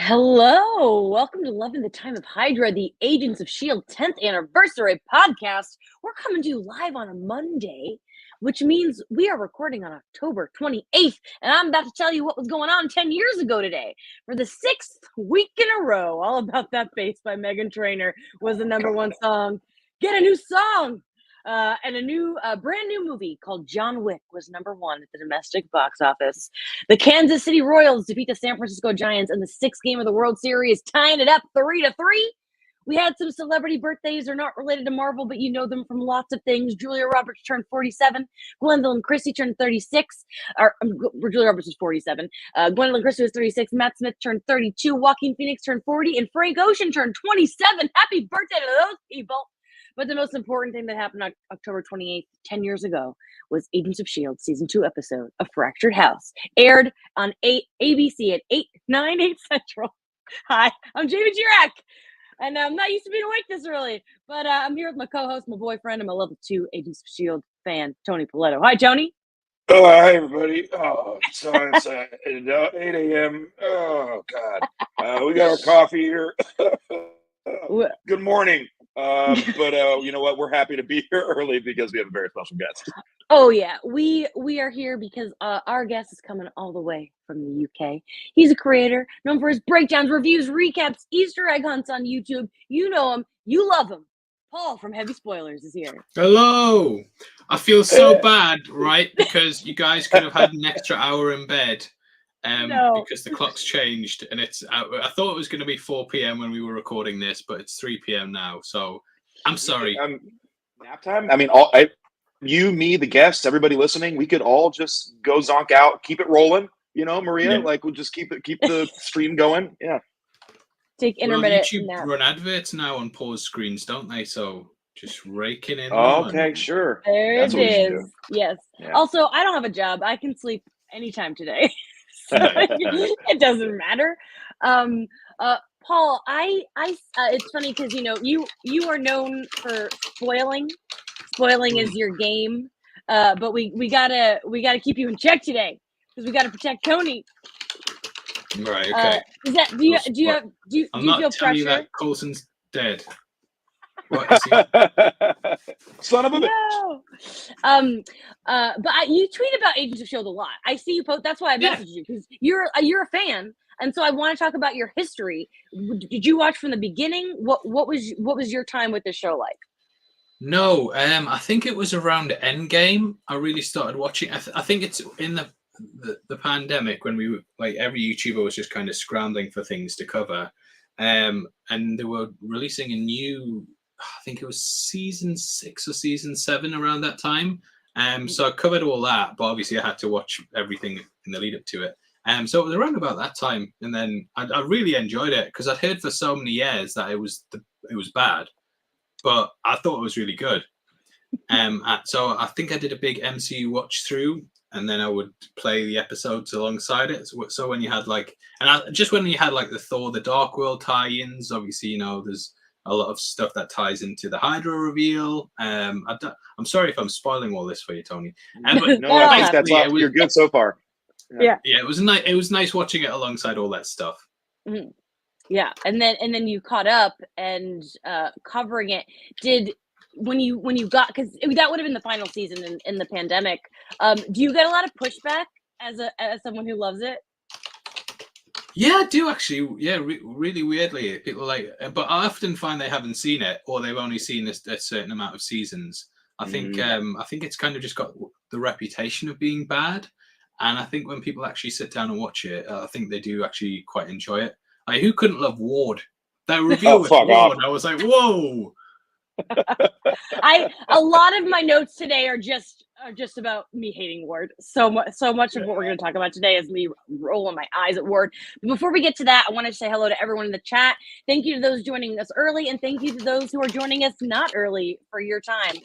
Hello, welcome to Love in the Time of Hydra, the Agents of S.H.I.E.L.D. 10th anniversary podcast. We're coming to you live on a Monday, which means we are recording on October 28th, and I'm about to tell you what was going on 10 years ago today. For the sixth week in a row, All About That Bass by Meghan Trainor was the number one song. Get a new song! And a brand new movie called John Wick was number one at the domestic box office. The Kansas City Royals defeat the San Francisco Giants in the sixth game of the World Series, tying it up 3-3. We had some celebrity birthdays. They're not related to Marvel, but you know them from lots of things. Julia Roberts turned 47. Gwendolyn Christie turned 36. Julia Roberts was 47. Gwendolyn Christie was 36. Matt Smith turned 32. Joaquin Phoenix turned 40. And Frank Ocean turned 27. Happy birthday to those people. But the most important thing that happened on October 28th, 10 years ago, was Agents of S.H.I.E.L.D. Season 2 episode, A Fractured House, aired on ABC at 8 Central. Hi, I'm Jamie Chirac, and I'm not used to being awake this early, but I'm here with my co-host, my boyfriend, and my level 2 Agents of S.H.I.E.L.D. fan, Tony Paletto. Hi, Tony. Oh, hi, everybody. Oh, so it's 8 a.m. Oh, God. We got our coffee here. Good morning. But you know what? We're happy to be here early because we have a very special guest. Oh, yeah. We are here because our guest is coming all the way from the UK. He's a creator known for his breakdowns, reviews, recaps, Easter egg hunts on YouTube. You know him. You love him. Paul from Heavy Spoilers is here. Hello. I feel so bad, right? Because you guys could have had an extra hour in bed because the clock's changed. And I thought it was going to be 4 p.m. when we were recording this, but it's 3 p.m. now. So I'm sorry. Nap time? I mean, you, me, the guests, everybody listening, we could all just go zonk out, keep it rolling. You know, Maria, like we'll just keep the stream going. Yeah. Take intermittent YouTube nap. run adverts now on pause screens, don't they? So just raking in. Okay, sure. There it is. Yes. Yeah. Also, I don't have a job. I can sleep anytime today. So it doesn't matter. Paul, it's funny because you are known for spoiling. Spoiling is your game. But we gotta keep you in check today because we gotta protect Tony. Right. Okay. Do you feel pressure? You that Coulson's dead. What is he? Son of a bitch. No. But you tweet about Agents of S.H.I.E.L.D. a lot. I see you post. That's why I messaged you because you're a fan, and so I want to talk about your history. Did you watch from the beginning? What was your time with the show like? No, I think it was around Endgame. I really started watching. I think it's in the pandemic when we were like every YouTuber was just kind of scrambling for things to cover, and they were releasing a new. I think it was season 6 or season 7 around that time. So I covered all that, but obviously I had to watch everything in the lead up to it. So it was around about that time, and then I really enjoyed it because I'd heard for so many years that it was bad, but I thought it was really good. So I think I did a big MCU watch through, and then I would play the episodes alongside it. So when you had when you had like the Thor: The Dark World tie-ins, obviously there's a lot of stuff that ties into the Hydra reveal. I'm sorry if I'm spoiling all this for you, Tony. But no, I think that's all. You're good so far. Yeah. It was nice watching it alongside all that stuff. Mm-hmm. Yeah, and then you caught up and covering it. When you got, because that would have been the final season in the pandemic. Do you get a lot of pushback as someone who loves it? Yeah, I do actually. Yeah, really weirdly, people but I often find they haven't seen it or they've only seen a certain amount of seasons. I think it's kind of just got the reputation of being bad, and I think when people actually sit down and watch it, I think they do actually quite enjoy it. Like, who couldn't love Ward? That reveal with Ward, off. I was like, whoa. A lot of my notes today are just about me hating Ward. So much of what we're going to talk about today is me rolling my eyes at Ward. But before we get to that, I want to say hello to everyone in the chat. Thank you to those joining us early, and thank you to those who are joining us not early for your time.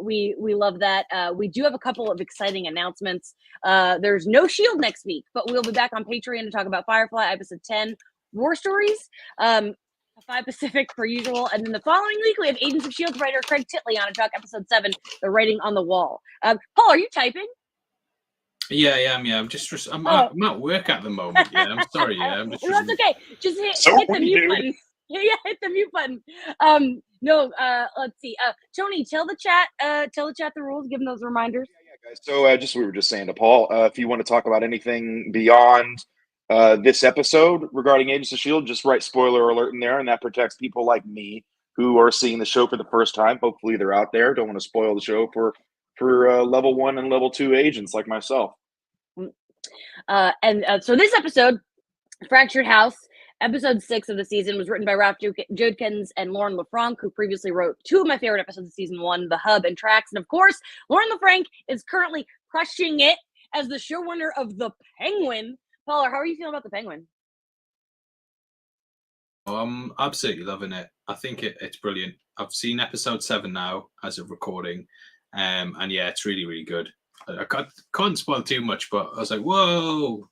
We love that. We do have a couple of exciting announcements. There's no S.H.I.E.L.D. next week, but we'll be back on Patreon to talk about Firefly episode 10, War Stories. 5 Pacific per usual, and then the following week we have Agents of S.H.I.E.L.D. writer Craig Titley on to talk episode 7, The Writing on the Wall. Paul, are you typing? Yeah, I'm at work at the moment. Yeah, I'm sorry. Yeah, I'm just. That's okay. Just hit the mute button. Yeah, hit the mute button. Let's see. Tony, tell the chat the rules. Give them those reminders. Yeah, guys. So we were just saying to Paul, if you want to talk about anything beyond this episode regarding Agents of Shield, just write spoiler alert in there, and that protects people like me who are seeing the show for the first time. Hopefully, they're out there. Don't want to spoil the show for level 1 and level 2 agents like myself. So this episode, Fractured House, episode 6 of the season, was written by Ralph Judkins and Lauren LaFranc, who previously wrote 2 of my favorite episodes of season 1, The Hub and Tracks. And of course, Lauren LaFranc is currently crushing it as the showrunner of The Penguin. Paula, how are you feeling about The Penguin? I'm absolutely loving it. I think it's brilliant. I've seen episode 7 now as of recording. And yeah, it's really, really good. I can't spoil too much, but I was like, whoa.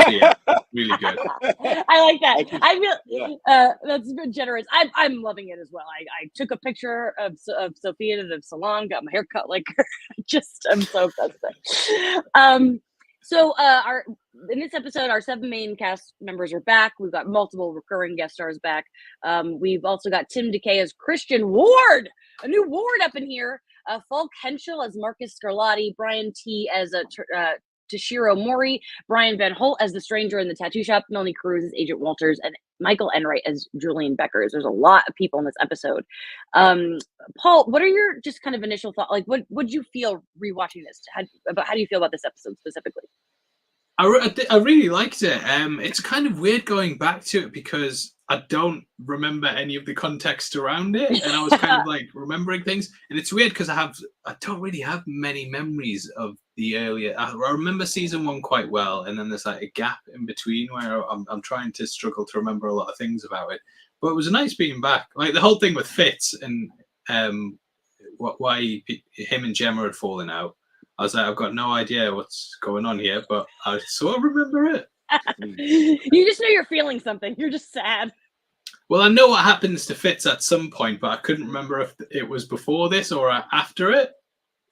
Yeah, really good. I like that. I feel that's generous. I'm loving it as well. I took a picture of Sophia to the salon, got my hair cut like her. I'm so festive. So in this episode, our 7 main cast members are back. We've got multiple recurring guest stars back. We've also got Tim DeKay as Christian Ward, a new Ward up in here. Falk Henschel as Marcus Scarlatti, Brian T as Toshiro Mori, Brian Van Holt as the stranger in the tattoo shop, Melanie Cruz as Agent Walters, and Michael Enright as Julian Beckers. There's a lot of people in this episode. Paul, what are your just kind of initial thoughts? Like, what would you feel rewatching this? How do you feel about this episode specifically? I really liked it. It's kind of weird going back to it because I don't remember any of the context around it, and I was kind of like remembering things. And it's weird because I don't really have many memories of the earlier. I remember season 1 quite well, and then there's like a gap in between where I'm trying to struggle to remember a lot of things about it. But it was nice being back. Like the whole thing with Fitz and why him and Gemma had fallen out. I was like, I've got no idea what's going on here, but I sort of remember it. You just know you're feeling something. You're just sad. Well, I know what happens to Fitz at some point, but I couldn't remember if it was before this or after it.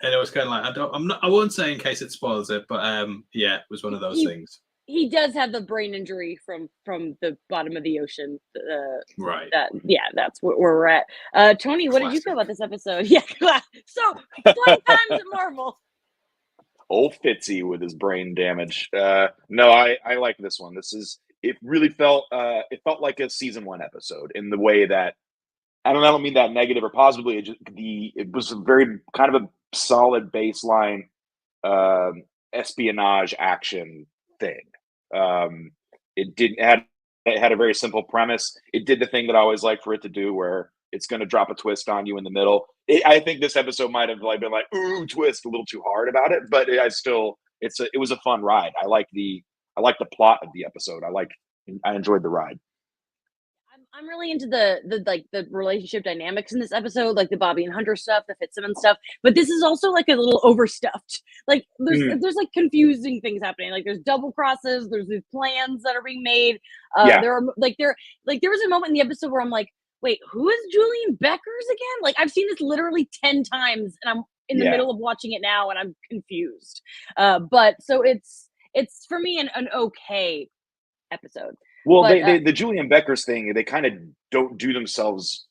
And it was kind of like, I won't say in case it spoils it, but yeah, it was one of those things. He does have the brain injury from the bottom of the ocean. Right. That's where we're at. Tony, what did you feel about this episode? Yeah, so fun times at Marvel. Old Fitzy with his brain damage. No, I like this one. It really felt like a season 1 episode in the way that I don't mean that negative or positively. It was a very kind of a solid baseline espionage action thing. It had a very simple premise. It did the thing that I always like for it to do, where it's going to drop a twist on you in the middle. I think this episode might have been like, ooh, twist, a little too hard about it, but it was a fun ride. I like the plot of the episode. I enjoyed the ride. I'm really into the relationship dynamics in this episode, like the Bobby and Hunter stuff, the Fitzsimmons stuff. But this is also like a little overstuffed. Like there's like confusing things happening. Like there's double crosses. There's these plans that are being made. There was a moment in the episode where I'm like, wait, who is Julian Beckers again? Like I've seen this literally 10 times, and I'm in the middle of watching it now, and I'm confused. But so it's for me an okay episode. Well, the Julian Beckers thing, they kind of don't do themselves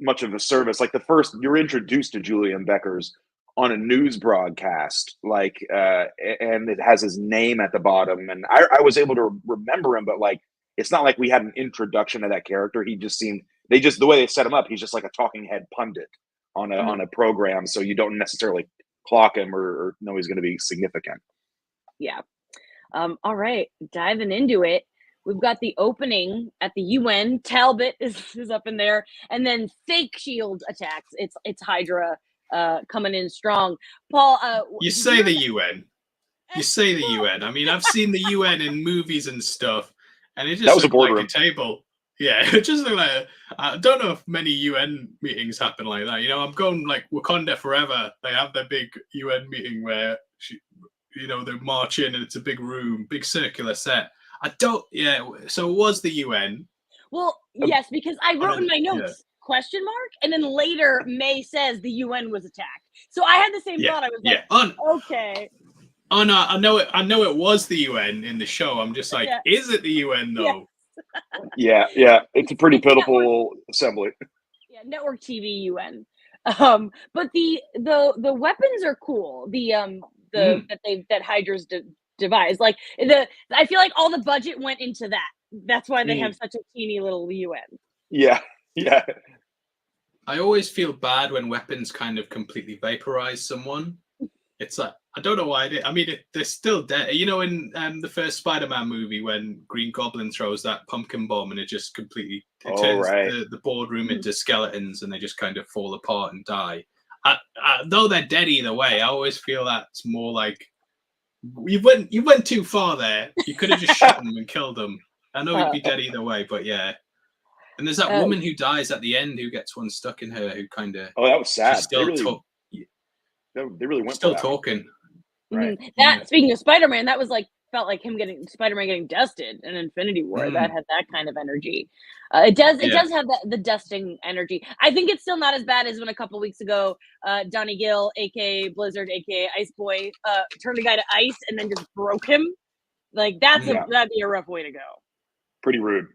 much of a service. Like you're introduced to Julian Beckers on a news broadcast, and it has his name at the bottom. And I was able to remember him, but like, it's not like we had an introduction to that character. He just seemed, the way they set him up, he's just like a talking head pundit on a program. So you don't necessarily clock him or know he's going to be significant. Yeah. All right. Diving into it. We've got the opening at the UN. Talbot is up in there, and then fake shield attacks. It's Hydra coming in strong. Paul, you say the UN. You say the UN. I mean, I've seen the UN in movies and stuff, and it just looked like a table. Yeah, it just looked like I don't know if many UN meetings happen like that. You know, I'm going like Wakanda Forever. They have their big UN meeting where they march in, and it's a big room, big circular set. So it was the UN. Well, yes, because I wrote in my notes, question mark, and then later May says the UN was attacked. So I had the same thought. I was like, okay. Oh no, I know it. I know it was the UN in the show. I'm just like, is it the UN though? Yeah. It's a pretty pitiful assembly. Yeah, network TV UN. But the weapons are cool. That Hydra's devised. Like I feel like all the budget went into that. That's why they have such a teeny little UN. Yeah. I always feel bad when weapons kind of completely vaporize someone. It's like, I don't know why. I mean, they're still dead. You know, in the first Spider-Man movie, when Green Goblin throws that pumpkin bomb and it just completely turns the boardroom into skeletons and they just kind of fall apart and die. Though they're dead either way, I always feel that's more like you went too far there. You could have just shot them and killed them. I know he'd be dead either way, but yeah. And there's that woman who dies at the end who gets one stuck in her who kind of. Oh, that was sad. They really went still talking. Right. Speaking of Spider-Man, that was like felt like Spider-Man getting dusted in Infinity War. That had that kind of energy. It does have the dusting energy. I think it's still not as bad as when a couple weeks ago, Donnie Gill, aka Blizzard, aka Ice Boy, turned a guy to ice and then just broke him. Like that'd be a rough way to go. Pretty rude.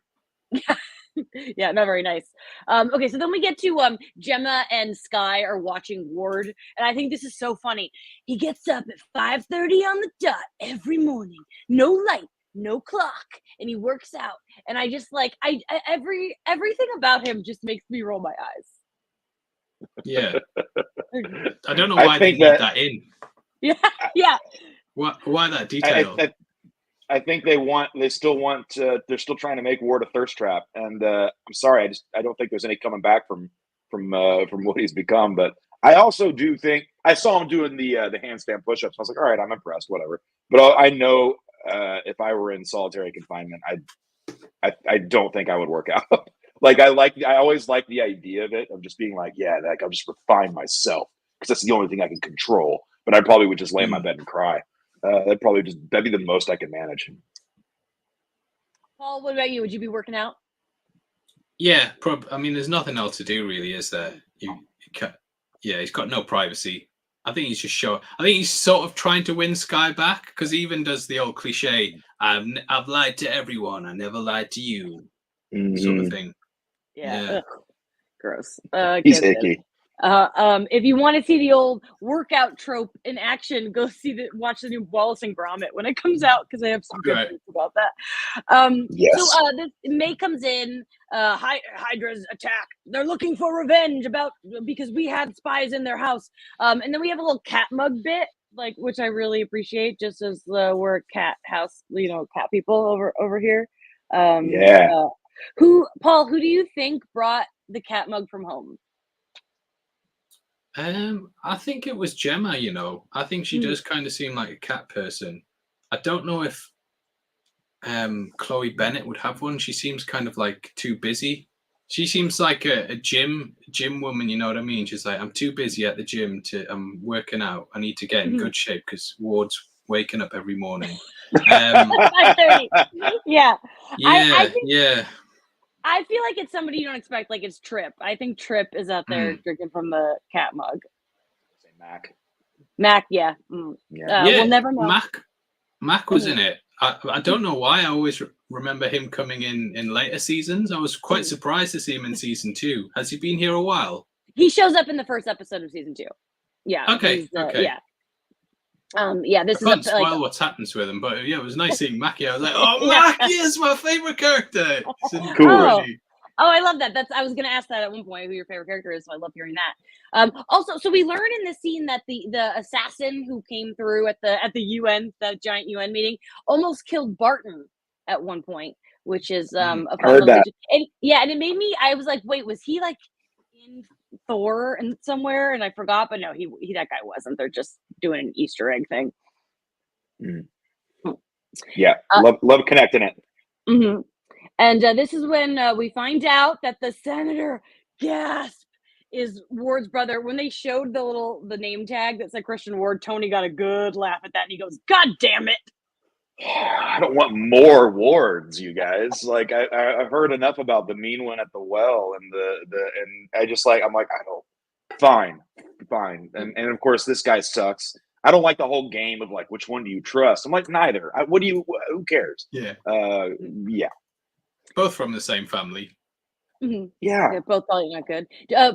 Yeah, not very nice. Okay, so then we get to Gemma and Skye are watching Ward, and I think this is so funny. He gets up at 5:30 on the dot every morning, no light, no clock, and he works out. And I just like everything about him just makes me roll my eyes. Yeah, I don't know why they need that in. Yeah. Why that detail? I think they're still trying to make Ward a thirst trap, and I'm sorry, I don't think there's any coming back from what he's become. But I also do think I saw him doing the handstand push-ups. I was like, all right, I'm impressed, whatever. But I know if I were in solitary confinement, I don't think I would work out. Like I always like the idea of it, of just being like, yeah, like I'll just refine myself because that's the only thing I can control. But I probably would just lay in my bed and cry. That'd be the most I could manage. Paul, what about you? Would you be working out? Yeah, I mean, there's nothing else to do, really, is there? He's got no privacy. I think he's sort of trying to win Skye back because he even does the old cliche, "I've lied to everyone, I never lied to you," sort of thing. Yeah. Gross. He's icky. If you want to see the old workout trope in action, go watch the new Wallace and Gromit when it comes out because I have some good things about that. Yes. So this May comes in. Hydra's attack. They're looking for revenge because we had spies in their house. And then we have a little cat mug bit, which I really appreciate, just as we're a cat house, cat people over here. Paul, who do you think brought the cat mug from home? I think it was Gemma, I think she does kind of seem like a cat person. I don't know if Chloe Bennett would have one. She seems kind of like too busy. She seems like a gym woman, you know what I mean? She's like, I'm too busy at the gym I'm working out. I need to get in good shape because Ward's waking up every morning. 5:30. Yeah. Yeah. I feel like it's somebody you don't expect, like it's Trip. I think Trip is out there drinking from the cat mug. Say Mac, yeah. We'll never know. Mac was in it. I don't know why. I always remember him coming in later seasons. I was quite surprised to see him in season 2. Has he been here a while? He shows up in the first episode of season 2. Yeah. Okay. Yeah. This I can't spoil what happens with him, but yeah, it was nice seeing Mackie. I was like, oh, Mackie is my favorite character. It's cool. Oh, I love that. I was going to ask that at one point, who your favorite character is. So I love hearing that. Also, so we learn in this scene that the assassin who came through at the UN, the giant UN meeting, almost killed Barton at one point, which is a heard that. And it made me. I was like, wait, was he like in Thor and somewhere? And I forgot, but no, he that guy wasn't. They're just doing an Easter egg thing. Yeah, love connecting it. Mm-hmm. And this is when we find out that the senator, gasp, is Ward's brother. When they showed the name tag that said Christian Ward, Tony got a good laugh at that, and he goes, "God damn it! I don't want more Wards, you guys. Like I've heard enough about the mean one at the well and and I just I'm like, I don't. Fine, and of course this guy sucks. I don't like the whole game of like which one do you trust. I'm like neither. Who cares? Yeah. Yeah. Both from the same family. Mhm. Yeah. They're both probably not good.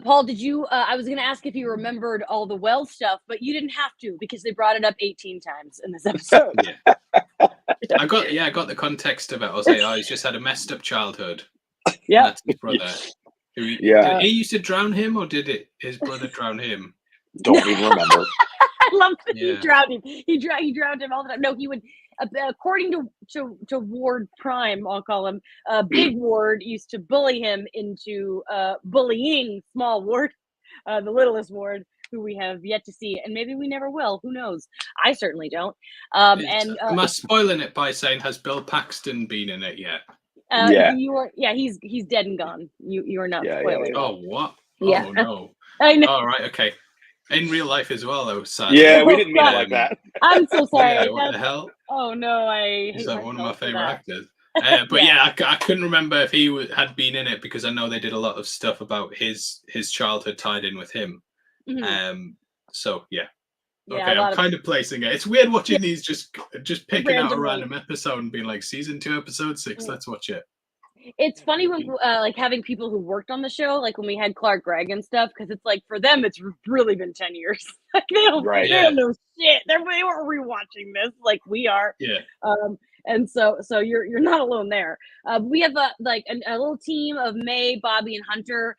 Paul, did you? I was going to ask if you remembered all the well stuff, but you didn't have to because they brought it up 18 times in this episode. Yeah. I got the context of it. I was like, oh, he's just had a messed up childhood. Yeah. That's his brother. Yeah. Did he used to drown him, or did his brother drown him? Don't even remember. I love that he Yeah. drowned him. He drowned him all the time. No, he would, according to Ward Prime, I'll call him, Big Ward used to bully him into bullying Small Ward, the littlest Ward, who we have yet to see, and maybe we never will. Who knows? I certainly don't. Am I spoiling it by saying has Bill Paxton been in it yet? Yeah. He's dead and gone. You are not Yeah, spoiling. Oh, what? Yeah. Oh no. I know. All right, okay. In real life as well, though. Sad. Yeah, we didn't mean it like that. I'm so sorry. Yeah, what the hell? Oh no, I He's hate like one of my myself for favorite that. actors. But yeah, I couldn't remember if he had been in it because I know they did a lot of stuff about his childhood tied in with him. Mhm. So yeah. Yeah, Okay, I'm kind of placing it. It's weird watching these just picking out a Randomly. random episode and being like season 2, episode 6. Let's watch it. It's funny when like having people who worked on the show, like when we had Clark Gregg and stuff, because it's like for them it's really been 10 years. Like they don't know shit. They weren't rewatching this like we are. Yeah. And so you're not alone there. We have a little team of May, Bobby, and Hunter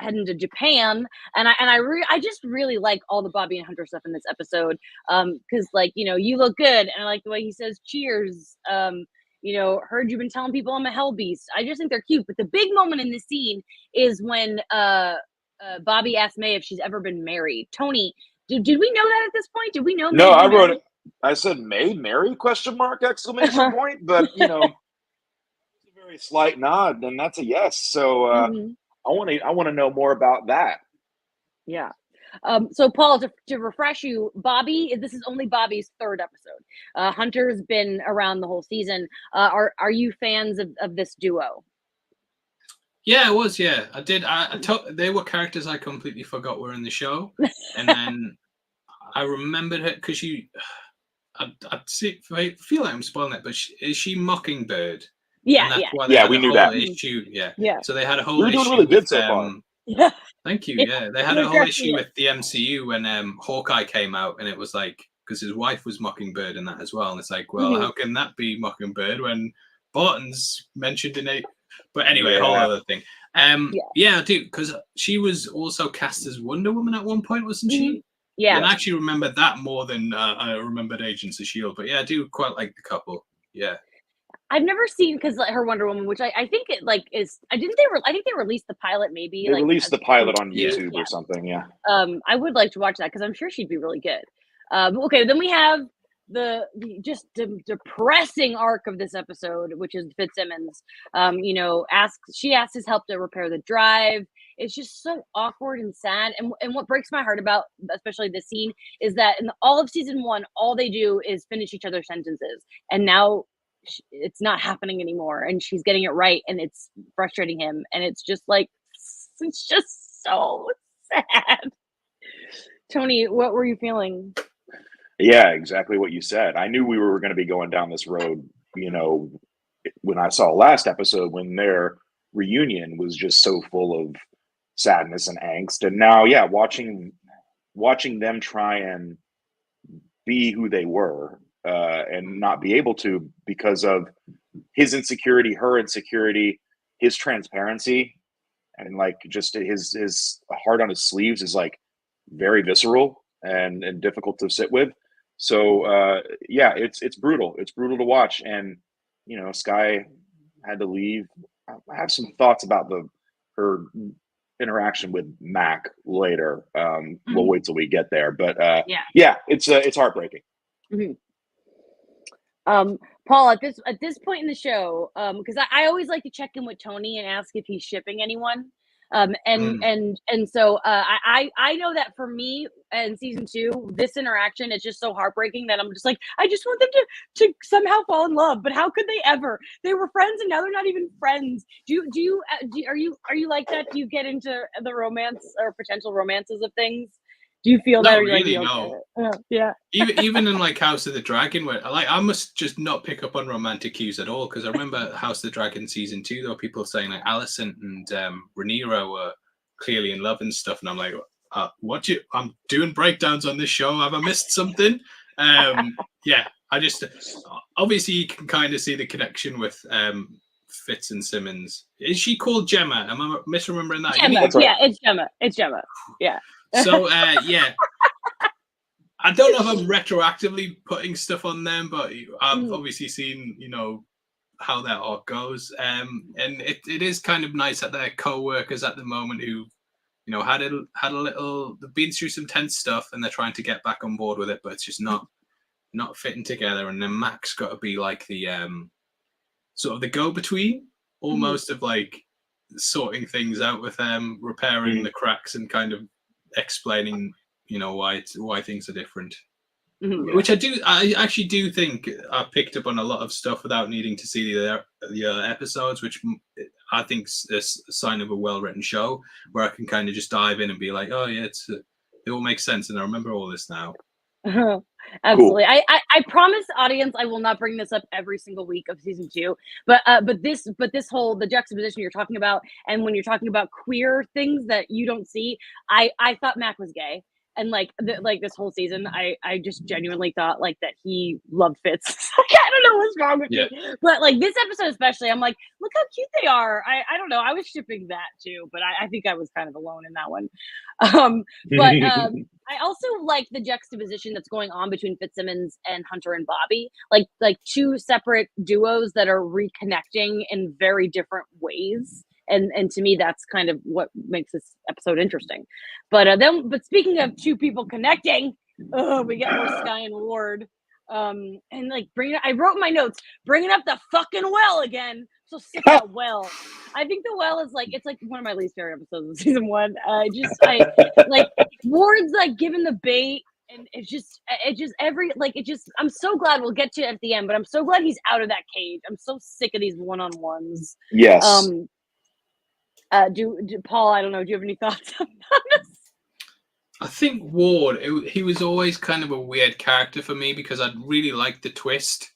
heading to Japan, and I just really like all the Bobby and Hunter stuff in this episode, because like you look good, and I like the way he says cheers. Heard you've been telling people I'm a hell beast. I just think they're cute. But the big moment in this scene is when Bobby asked May if she's ever been married. Tony, did we know that at this point? Did we know? No, May I wrote it. I said May marry ? Exclamation point. But it's a very slight nod, and that's a yes. So I want to know more about that. Yeah. So Paul, to refresh you, Bobby, this is only Bobby's 3rd episode. Hunter's been around the whole season. Are you fans of this duo? Yeah, I was. Yeah, I did. They were characters I completely forgot were in the show, and then I remembered her because I feel like I'm spoiling it, but is she Mockingbird? Yeah, and that's yeah. Why they had we a knew whole that. issue. Yeah, yeah. So they had a whole You're issue doing really good with so far. Yeah. Thank you. Yeah, they had a whole issue with the MCU when Hawkeye came out, and it was like because his wife was Mockingbird in that as well, and it's like, well, how can that be Mockingbird when Barton's mentioned in it? But anyway, a whole other thing. Yeah, I do, because she was also cast as Wonder Woman at one point, wasn't she? Yeah. And I actually remember that more than I remembered Agents of S.H.I.E.L.D. But yeah, I do quite like the couple. Yeah. I've never seen because her Wonder Woman, which I think it like is. I think they released the pilot maybe. They released the pilot on YouTube or something. Yeah. I would like to watch that because I'm sure she'd be really good. Okay, then we have the depressing arc of this episode, which is Fitzsimmons. She asks his help to repair the drive. It's just so awkward and sad. And what breaks my heart about, especially this scene, is that in all of season 1, all they do is finish each other's sentences, and now it's not happening anymore. And she's getting it right, and it's frustrating him. And it's just so sad. Tony, what were you feeling? Yeah, exactly what you said. I knew we were going to be going down this road, when I saw last episode, when their reunion was just so full of sadness and angst. And now, yeah, watching them try and be who they were and not be able to because of his insecurity, her insecurity, his transparency, and like just his heart on his sleeves is like very visceral and difficult to sit with. So yeah, it's brutal. It's brutal to watch. And Sky had to leave. I have some thoughts about her interaction with Mac later. We'll wait till we get there. But yeah, it's heartbreaking. Mm-hmm. Paul, at this point in the show, because I always like to check in with Tony and ask if he's shipping anyone. And so I know that for me in season 2, this interaction is just so heartbreaking that I'm just like, I just want them to somehow fall in love, but how could they ever? They were friends and now they're not even friends. Are you like that? Do you get into the romance or potential romances of things? Do you feel that? Not Or really, like, no. yeah. Even in like House of the Dragon, where I must just not pick up on romantic cues at all, because I remember House of the Dragon season 2, there were people saying like Alicent and Rhaenyra were clearly in love and stuff, and I'm like, I'm doing breakdowns on this show. Have I missed something? Yeah, I just obviously you can kind of see the connection with Fitz and Simmons. Is she called Gemma? Am I misremembering that? Gemma, yeah, it's Gemma. It's Gemma. Yeah. So yeah. I don't know if I'm retroactively putting stuff on them, but I've obviously seen, how that arc goes. And it is kind of nice that they're co-workers at the moment who, had a little, they've been through some tense stuff and they're trying to get back on board with it, but it's just not fitting together. And then Mac's got to be like the sort of the go-between, almost of like sorting things out with them, repairing the cracks and kind of explaining why things are different. Which I actually do think I picked up on a lot of stuff without needing to see the other episodes, which I think is a sign of a well-written show where I can kind of just dive in and be like, oh yeah, it all makes sense and I remember all this now. Absolutely. Cool. I promise audience I will not bring this up every single week of season 2, but this whole the juxtaposition you're talking about, and when you're talking about queer things that you don't see, I thought Mac was gay. And like this whole season, I just genuinely thought like that he loved Fitz. I don't know what's wrong with me, but like this episode especially, I'm like, look how cute they are. I don't know. I was shipping that too, but I think I was kind of alone in that one. But I also like the juxtaposition that's going on between Fitzsimmons and Hunter and Bobby, like two separate duos that are reconnecting in very different ways. And to me, that's kind of what makes this episode interesting. But speaking of two people connecting, we get more Sky and Ward. And like I wrote in my notes, bringing up the fucking well again. So sick of that well. I think the well is it's like one of my least favorite episodes of season 1. I like Ward's like giving the bait. And I'm so glad we'll get to it at the end, but I'm so glad he's out of that cage. I'm so sick of these one-on-ones. Yes. Paul, I don't know. Do you have any thoughts on this? I think Ward, he was always kind of a weird character for me because I really liked the twist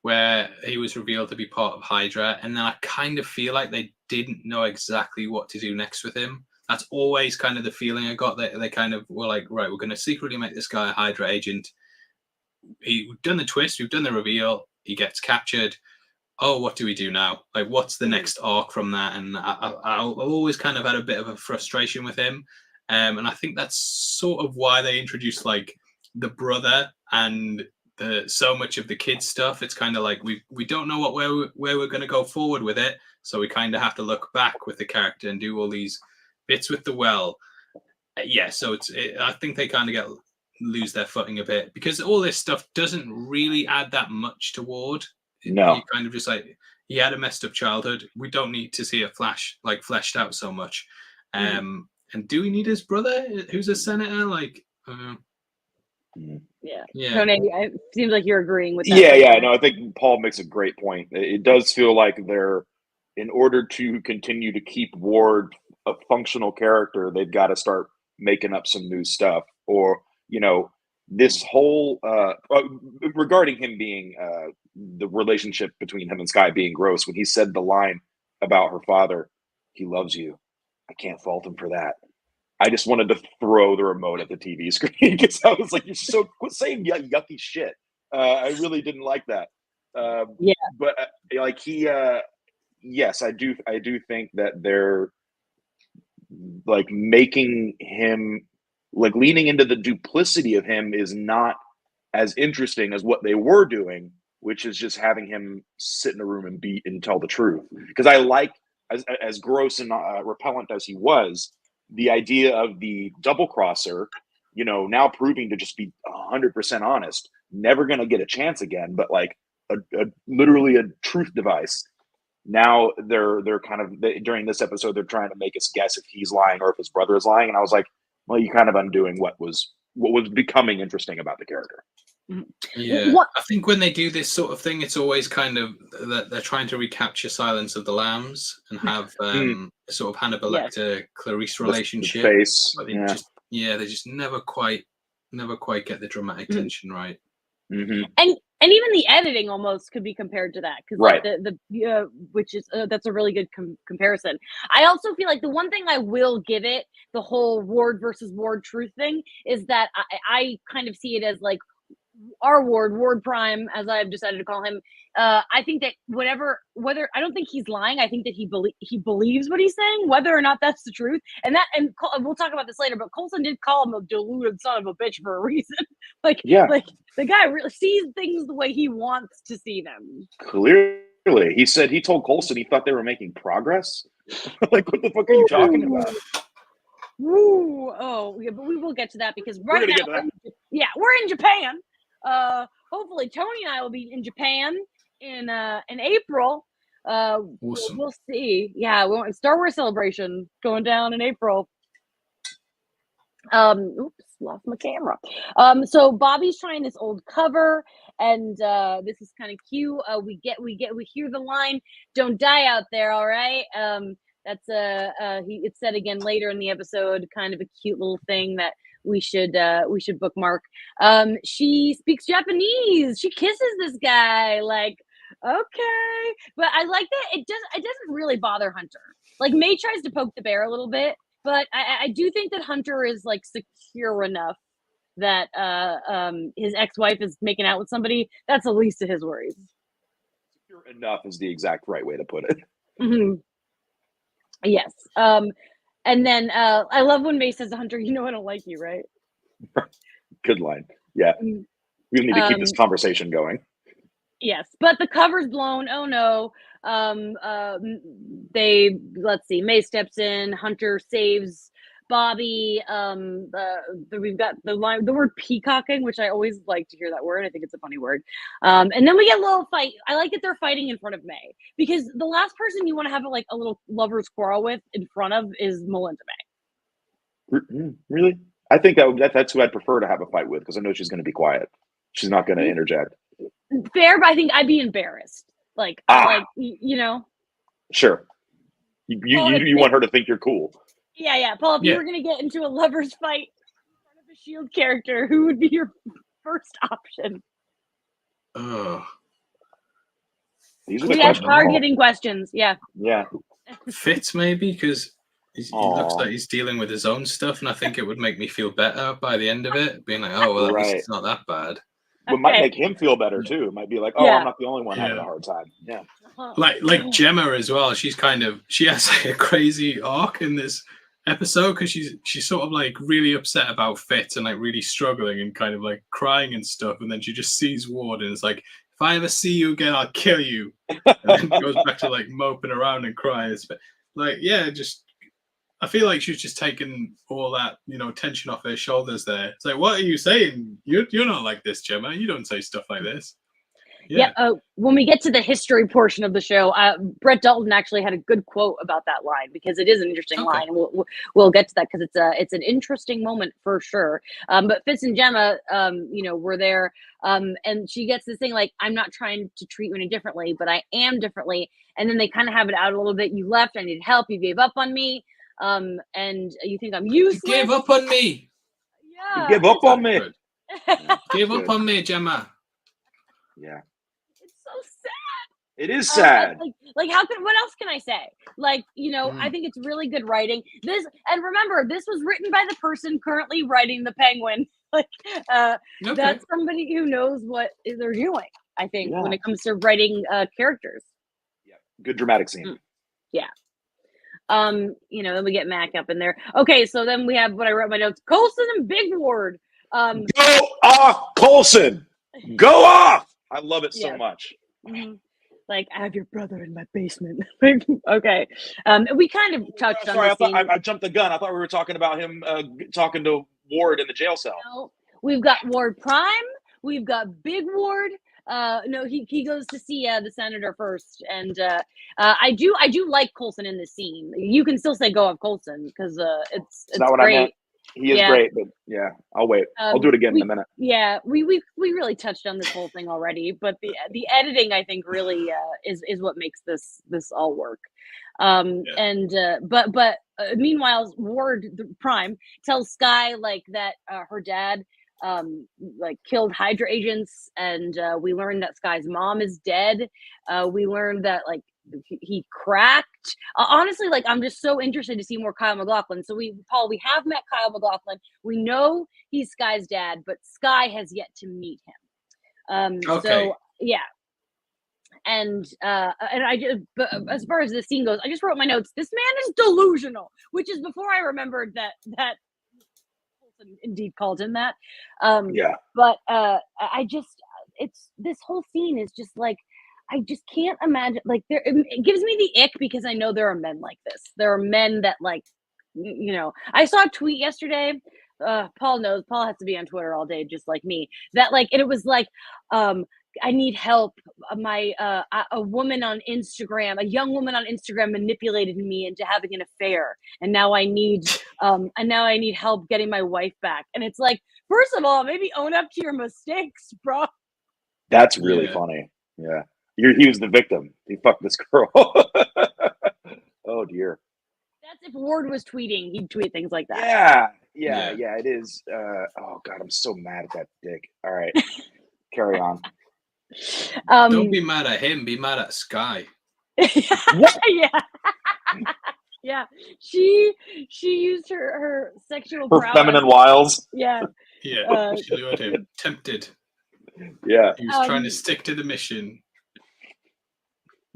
where he was revealed to be part of Hydra, and then I kind of feel like they didn't know exactly what to do next with him. That's always kind of the feeling I got. That they kind of were like, right, we're going to secretly make this guy a Hydra agent. We've done the twist, we've done the reveal, he gets captured. Oh, what do we do now? Like, what's the next arc from that? And I always kind of had a bit of a frustration with him. And I think that's sort of why they introduced like the brother and so much of the kids stuff. It's kind of like we don't know where we're going to go forward with it. So we kind of have to look back with the character and do all these bits with the well. Yeah, so I think they kind of lose their footing a bit because all this stuff doesn't really add that much to Ward. No, you kind of just like he had a messed up childhood. We don't need to see it fleshed out so much. And do we need his brother who's a senator? Yeah. Tony, it seems like you're agreeing with that. Yeah. No, I think Paul makes a great point. It does feel like in order to continue to keep Ward a functional character, they've got to start making up some new stuff, or this whole regarding him being the relationship between him and Sky being gross. When he said the line about her father, "He loves you," I can't fault him for that. I just wanted to throw the remote at the TV screen because I was like, "You're so quit saying yucky shit." I really didn't like that. But like yes, I do think that they're like making him like leaning into the duplicity of him is not as interesting as what they were doing, which is just having him sit in a room and beat and tell the truth. Because I like as gross and repellent as he was, the idea of the double crosser, now proving to just be 100% honest, never going to get a chance again, but like literally a truth device. Now they're kind of during this episode, they're trying to make us guess if he's lying or if his brother is lying. And I was like, well, you're kind of undoing what was becoming interesting about the character. Yeah, I think when they do this sort of thing, it's always kind of that they're trying to recapture Silence of the Lambs and have sort of Hannibal Lecter Clarice relationship. Face. But it just Yeah, they just never quite get the dramatic tension right. Mm-hmm. And even the editing almost could be compared to that, because Right. like the which is that's a really good comparison. I also feel like the one thing I will give it, the whole Ward versus Ward truth thing, is that I kind of see it as like our Ward Prime, as I've decided to call him. I think that whether I don't think he's lying. I think that he believes what he's saying, whether or not that's the truth. And we'll talk about this later. But Coulson did call him a deluded son of a bitch for a reason. like the guy really sees things the way he wants to see them. Clearly, he said he told Coulson he thought they were making progress. Like, what the fuck are you talking about? Woo! Oh, yeah, but we will get to that because we're in Japan. Hopefully Tony and I will be in Japan in April. Awesome. We'll see. Yeah, we want Star Wars Celebration going down in April. Oops, lost my camera. So Bobby's trying this old cover, and this is kind of cute. We hear the line, "Don't die out there," all right? That's it's said again later in the episode, kind of a cute little thing that we should bookmark. She speaks Japanese. She kisses this guy, like, okay. But I like that it doesn't really bother Hunter. Like, May tries to poke the bear a little bit, but I do think that Hunter is like secure enough that his ex-wife is making out with somebody. That's the least of his worries. Secure enough is the exact right way to put it. Mm-hmm. Yes. And then I love when May says to Hunter, "You know I don't like you, right?" Good line. Yeah. We need to keep this conversation going. Yes, but the cover's blown. Oh no. Let's see. May steps in. Hunter saves Bobby. We've got the word peacocking, which I always like to hear that word. I think it's a funny word. And then we get a little fight. I like that they're fighting in front of May, because the last person you want to have a little lover's quarrel with in front of is Melinda May. Really? I think that's who I'd prefer to have a fight with, because I know she's going to be quiet. She's not going to interject. Fair, but I think I'd be embarrassed. Like you know. Sure. You want her to think you're cool. Yeah. Paul, if you were going to get into a lover's fight in front of a S.H.I.E.L.D. character, who would be your first option? These are the questions. questions. Hard-hitting questions. Yeah. Fitz, maybe, because he looks like he's dealing with his own stuff, and I think it would make me feel better by the end of it, being like, oh, well, at least it's not that bad. It might make him feel better too. It might be like, I'm not the only one having a hard time. Yeah. Like Gemma as well. She has like a crazy arc in this episode, because she's sort of like really upset about Fitz and like really struggling and kind of like crying and stuff, and then she just sees Ward and is like, if I ever see you again, I'll kill you. And then goes back to like moping around and crying. But like, I feel like she's just taken all that, tension off her shoulders there. It's like, what are you saying? You're not like this, Gemma. You don't say stuff like this. Yeah. When we get to the history portion of the show, Brett Dalton actually had a good quote about that line, because it is an interesting line, and we'll get to that, because it's an interesting moment for sure. But Fitz and Gemma, were there, and she gets this thing like, I'm not trying to treat women differently, but I am differently. And then they kind of have it out a little bit. You left. I needed help. You gave up on me. And you think I'm useless. You gave up on me. Yeah. You gave up on me. Gave up on me, Gemma. Yeah. It's so sad. It is sad. What else can I say? I think it's really good writing. And remember, this was written by the person currently writing the Penguin. That's somebody who knows what they're doing, I think, when it comes to writing characters. Yeah. Good dramatic scene. Yeah. Then we get Mac up in there. Okay, so then we have what I wrote in my notes: Coulson and Big Ward. Go off, Coulson! Go off! I love it so much. Mm-hmm. Like, I have your brother in my basement. Okay. We kind of touched on this. I jumped the gun. I thought we were talking about him talking to Ward in the jail cell. No, we've got Ward Prime. We've got Big Ward. No, he goes to see the senator first, and I do like Coulson in this scene. You can still say go off Coulson, because it's not what great. I meant. He is great, but yeah, I'll wait. I'll do it again in a minute. Yeah, we really touched on this whole thing already, but the editing, I think, really is what makes this all work. And meanwhile, Ward the Prime tells Sky like that her dad like killed Hydra agents, and we learned that Sky's mom is dead. We learned that like he cracked. Honestly, like I'm just so interested to see more Kyle MacLachlan. So we have met Kyle MacLachlan. We know he's Sky's dad, but Sky has yet to meet him. Okay. So yeah. And I just, but as far as the scene goes, I just wrote my notes. This man is delusional, which is before I remembered that Coulson indeed called him that. Yeah. But I just, it's this whole scene is just like, I just can't imagine. Like it gives me the ick because I know there are men like this. There are men that like, you know. I saw a tweet yesterday. Paul knows. Paul has to be on Twitter all day, just like me. That like, and it was like, I need help. A woman on Instagram, a young woman on Instagram manipulated me into having an affair, and now I need help getting my wife back. And it's like, first of all, maybe own up to your mistakes, bro. That's really funny. Yeah, he was the victim. He fucked this girl. Oh dear. That's if Ward was tweeting, he'd tweet things like that. Yeah. It is. Oh god, I'm so mad at that dick. All right, carry on. Don't be mad at him. Be mad at Sky. Yeah. She used her sexual her feminine wiles. Yeah. She lured him. Tempted. Yeah. He was trying to stick to the mission.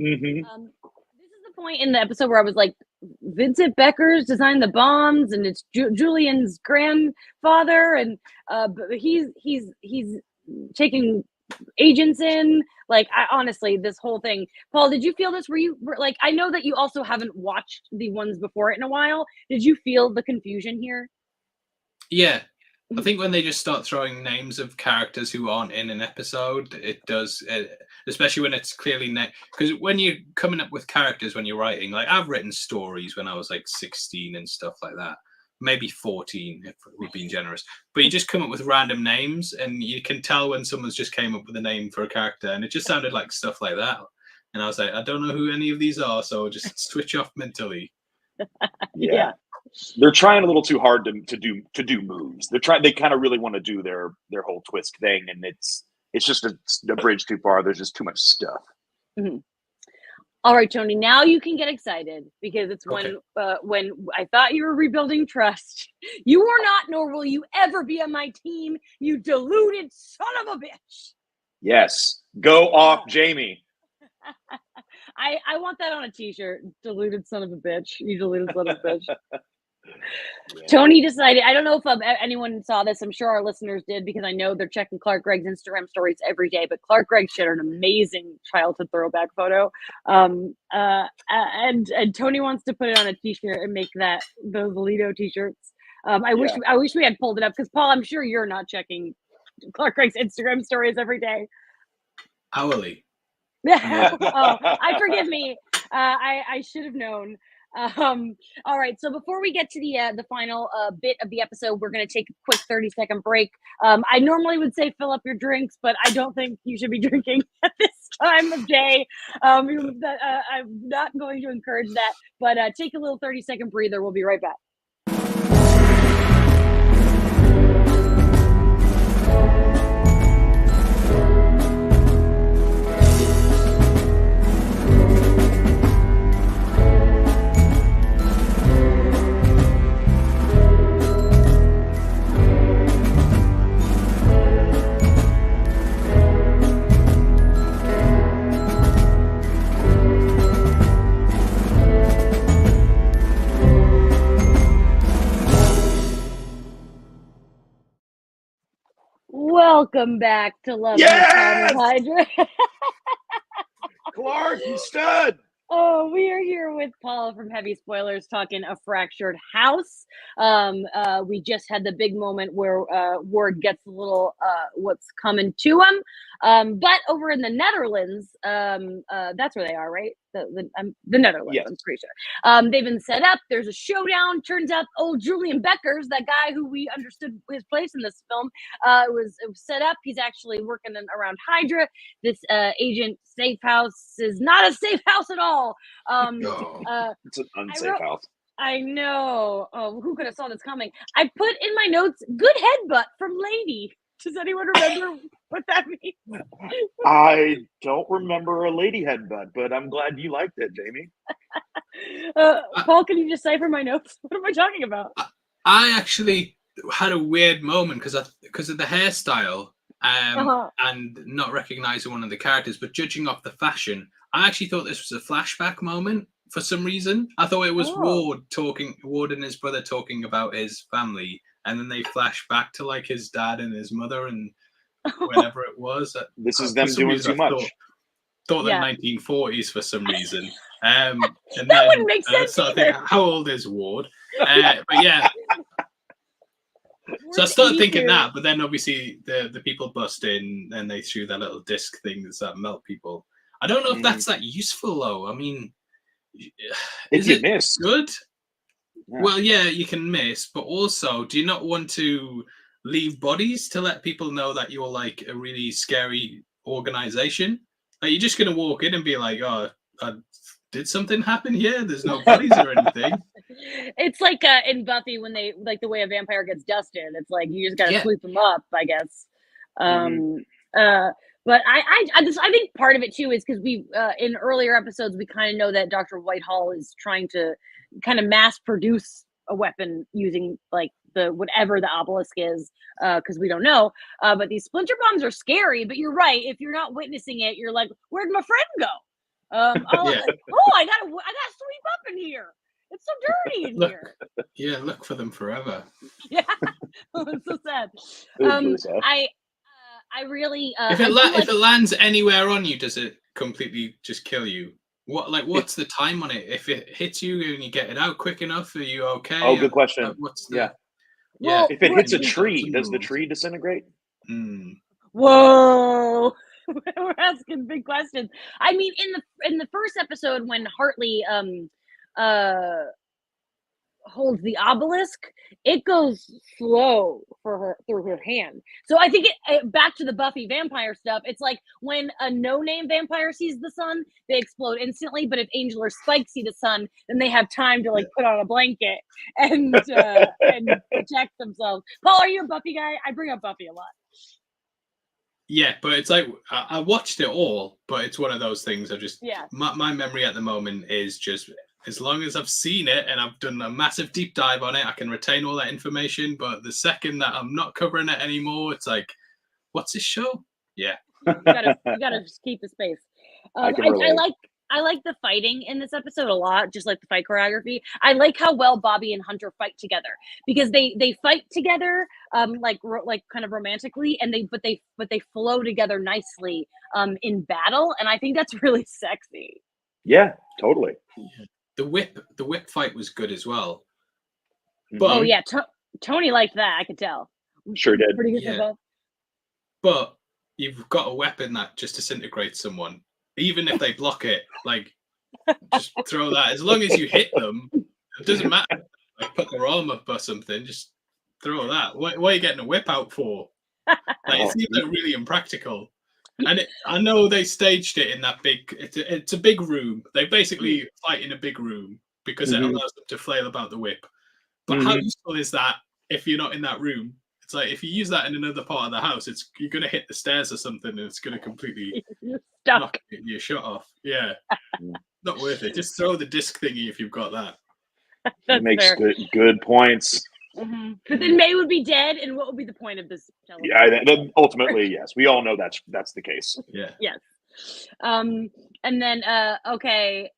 Mm-hmm. This is the point in the episode where I was like, Vincent Becker's designed the bombs, and it's Julian's grandfather, and but he's taking agents in. Like, I honestly, this whole thing. Paul, did you feel this? Were you like? I know that you also haven't watched the ones before it in a while. Did you feel the confusion here? Yeah. I think when they just start throwing names of characters who aren't in an episode, it does, especially when it's clearly because when you're coming up with characters when you're writing, like I've written stories when I was like 16 and stuff like that, maybe 14 if we're being generous, but you just come up with random names and you can tell when someone's just came up with a name for a character, and it just sounded like stuff like that. And I was like, I don't know who any of these are, so just switch off mentally. Yeah. They're trying a little too hard to do moves. They kind of really want to do their whole twist thing, and it's just a bridge too far. There's just too much stuff. Mm-hmm. All right, Tony, now you can get excited because it's when I thought you were rebuilding trust. You are not, nor will you ever be on my team, you deluded son of a bitch. Yes. Go off, Jamie. I want that on a t-shirt. Deluded son of a bitch. You deluded son of a bitch. Yeah. Tony decided, I don't know if anyone saw this. I'm sure our listeners did because I know they're checking Clark Gregg's Instagram stories every day, but Clark Gregg shared an amazing childhood throwback photo. And Tony wants to put it on a t-shirt and make those Lido t-shirts. I wish we had pulled it up because Paul, I'm sure you're not checking Clark Gregg's Instagram stories every day. Hourly. Forgive me. I should have known. All right, so before we get to the final bit of the episode, we're going to take a quick 30-second break. I normally would say fill up your drinks, but I don't think you should be drinking at this time of day. I'm not going to encourage that, but take a little 30-second breather. We'll be right back. Welcome back to Love Yes! Hydra. Clark, you stud. Oh, we are here with Paul from Heavy Spoilers talking A Fractured House. We just had the big moment where Ward gets a little what's coming to him. But over in the Netherlands, that's where they are, right? The Netherlands, Yes. I'm pretty sure. They've been set up. There's a showdown. Turns out old Julian Beckers, that guy who we understood his place in this film, it was set up. He's actually working around Hydra. This agent safe house is not a safe house at all. It's an unsafe house. I know. Oh, who could have saw this coming? I put in my notes, good headbutt from Lady. Does anyone remember what that means? I don't remember a lady headbutt, but I'm glad you liked it, Jamie. Paul, can you decipher my notes? What am I talking about? I actually had a weird moment because of the hairstyle and not recognizing one of the characters, but judging off the fashion, I actually thought this was a flashback moment for some reason. I thought it was Ward and his brother talking about his family, and then they flash back to like his dad and his mother and whenever it was. This is them doing too much. Thought the 1940s for some reason. And that then, wouldn't make sense. So I think, how old is Ward? But yeah. So I started thinking that, but then obviously the people bust in and they threw that little disc thing that melt people. I don't know if that's that useful though. I mean, is it good? Yeah. Well, yeah, you can miss, but also, do you not want to leave bodies to let people know that you're like a really scary organization? Like, you're just going to walk in and be like, oh, did something happen here? There's no bodies or anything. It's like in Buffy when they, like the way a vampire gets dusted. It's like, you just got to sweep them up, I guess. But I think part of it too is because we in earlier episodes we kind of know that Dr. Whitehall is trying to kind of mass produce a weapon using like the whatever the obelisk is, because we don't know. But these splinter bombs are scary. But you're right. If you're not witnessing it, you're like, where'd my friend go? I gotta sweep up in here. It's so dirty in here. Yeah, look for them forever. Yeah, it's so sad. I really if it lands anywhere on you, does it completely just kill you? What's the time on it? If it hits you and you get it out quick enough, are you okay? Oh, good question. Well, if it hits a tree, does the tree disintegrate? Whoa. We're asking big questions. I mean, in the first episode when Hartley holds the obelisk, it goes slow for her through her hand. So I think it back to the Buffy vampire stuff. It's like when a no-name vampire sees the sun, they explode instantly. But if Angel or Spike see the sun, then they have time to like put on a blanket and protect themselves. Paul, are you a Buffy guy? I bring up Buffy a lot. Yeah, but it's like I watched it all, but it's one of those things. My memory at the moment is just, as long as I've seen it and I've done a massive deep dive on it, I can retain all that information. But the second that I'm not covering it anymore, it's like, what's this show? Yeah, you gotta just keep the space. I like the fighting in this episode a lot, just like the fight choreography. I like how well Bobby and Hunter fight together because they fight together, like kind of romantically, and they flow together nicely in battle, and I think that's really sexy. Yeah, totally. The whip fight was good as well. But Tony liked that. I could tell. Sure did. Pretty good for both. But you've got a weapon that just disintegrates someone. Even if they block it, like, just throw that. As long as you hit them, it doesn't matter. Like, put their arm up or something, just throw that. What are you getting a whip out for? Like, it seems like really impractical. And I know they staged it in that big. It's a big room. They basically fight in a big room because it allows them to flail about the whip. But how useful is that if you're not in that room? It's like if you use that in another part of the house, you're going to hit the stairs or something, and it's going to completely knock your shot off. Yeah, not worth it. Just throw the disc thingy if you've got that. That makes good points. But then May would be dead, and what would be the point of this television? Yeah, ultimately, yes. We all know that's the case. Yeah. Yes. And then okay,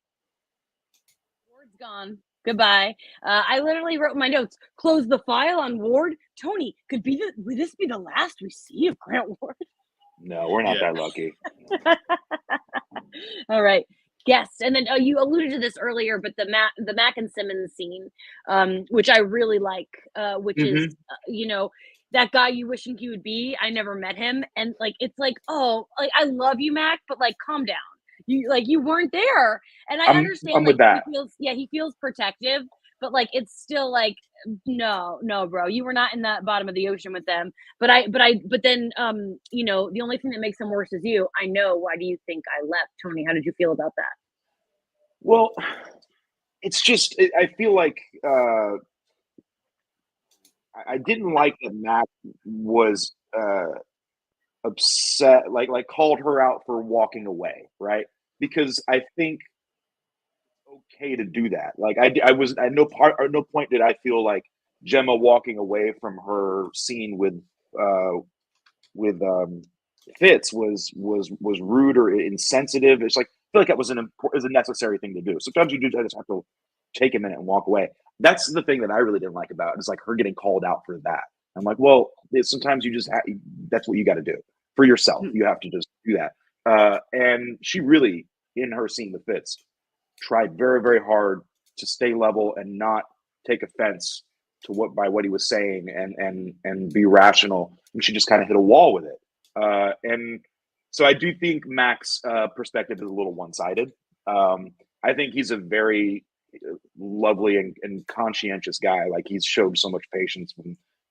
Ward's gone. Goodbye. I literally wrote in my notes, close the file on Ward. Tony, would this be the last we see of Grant Ward? No, we're not that lucky. All right. Yes. And then you alluded to this earlier, but the Mac and Simmons scene, which I really like, which is, that guy you wishing he would be. I never met him, and like it's like, oh, like I love you, Mac, but like calm down. You weren't there, and I understand I'm like with that. he feels protective, but like it's still like no, bro, you were not in that bottom of the ocean with them. But then the only thing that makes them worse is you. I know. Why do you think I left, Tony? How did you feel about that? Well, it's just I feel like I didn't like that Mac was upset, like called her out for walking away, right? Because I think it's okay to do that. Like I was at no point did I feel like Gemma walking away from her scene with Fitz was rude or insensitive. It's like I feel like that was a necessary thing to do. Sometimes you just have to take a minute and walk away. That's the thing that I really didn't like about it. It's like her getting called out for that. I'm like, well, sometimes you just that's what you got to do for yourself. You have to just do that. And she really, in her scene with Fitz, tried very, very hard to stay level and not take offense to what he was saying and be rational. And she just kind of hit a wall with it. And so I do think Mac's perspective is a little one-sided. I think he's a very lovely and conscientious guy. Like he's showed so much patience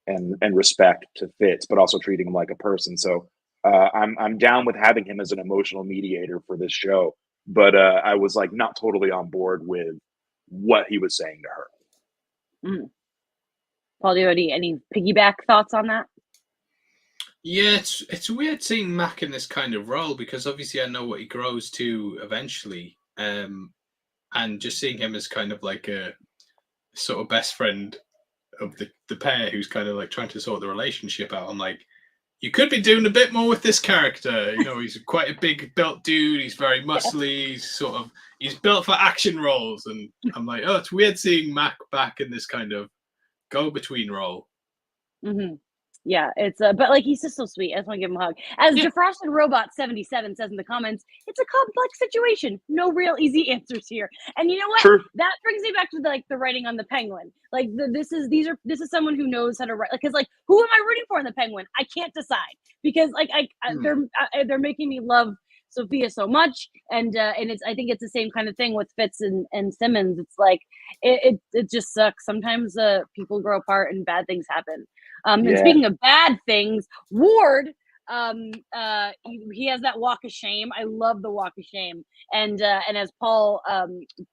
and respect to Fitz, but also treating him like a person. So I'm down with having him as an emotional mediator for this show. But I was like not totally on board with what he was saying to her. Paul, do you have any piggyback thoughts on that? Yeah, it's weird seeing Mac in this kind of role because obviously I know what he grows to eventually, and just seeing him as kind of like a sort of best friend of the pair who's kind of like trying to sort the relationship out. I'm like, you could be doing a bit more with this character. He's quite a big built dude. He's very muscly. He's built for action roles. And I'm like, oh, it's weird seeing Mac back in this kind of go-between role. Mm-hmm. Yeah, it's but like he's just so sweet. I just want to give him a hug. As Defrosted Robot 77 says in the comments, it's a complex situation. No real easy answers here. And you know what? True. That brings me back to the writing on the Penguin. Like this is someone who knows how to write. Because like who am I rooting for in the Penguin? I can't decide because like they're making me love Sophia so much, and it's I think it's the same kind of thing with Fitz and Simmons. It's like it just sucks. Sometimes people grow apart and bad things happen. And speaking of bad things, Ward, he has that walk of shame. I love the walk of shame. And as Paul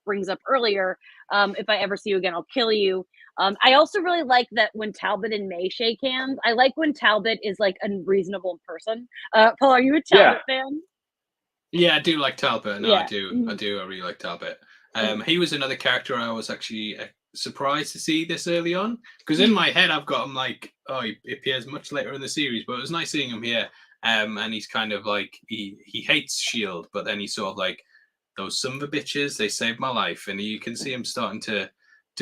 brings up earlier, if I ever see you again, I'll kill you. I also really like that when Talbot and May shake hands. I like when Talbot is like a reasonable person. Paul, are you a Talbot fan? Yeah, I do like Talbot. No, Yeah. I do. I really like Talbot. He was another character I was actually surprised to see this early on because in my head I've got him like, oh, he appears much later in the series, but it was nice seeing him here. And he's kind of like he hates Shield, but then he's sort of like, those son of a bitches, they saved my life, and you can see him starting to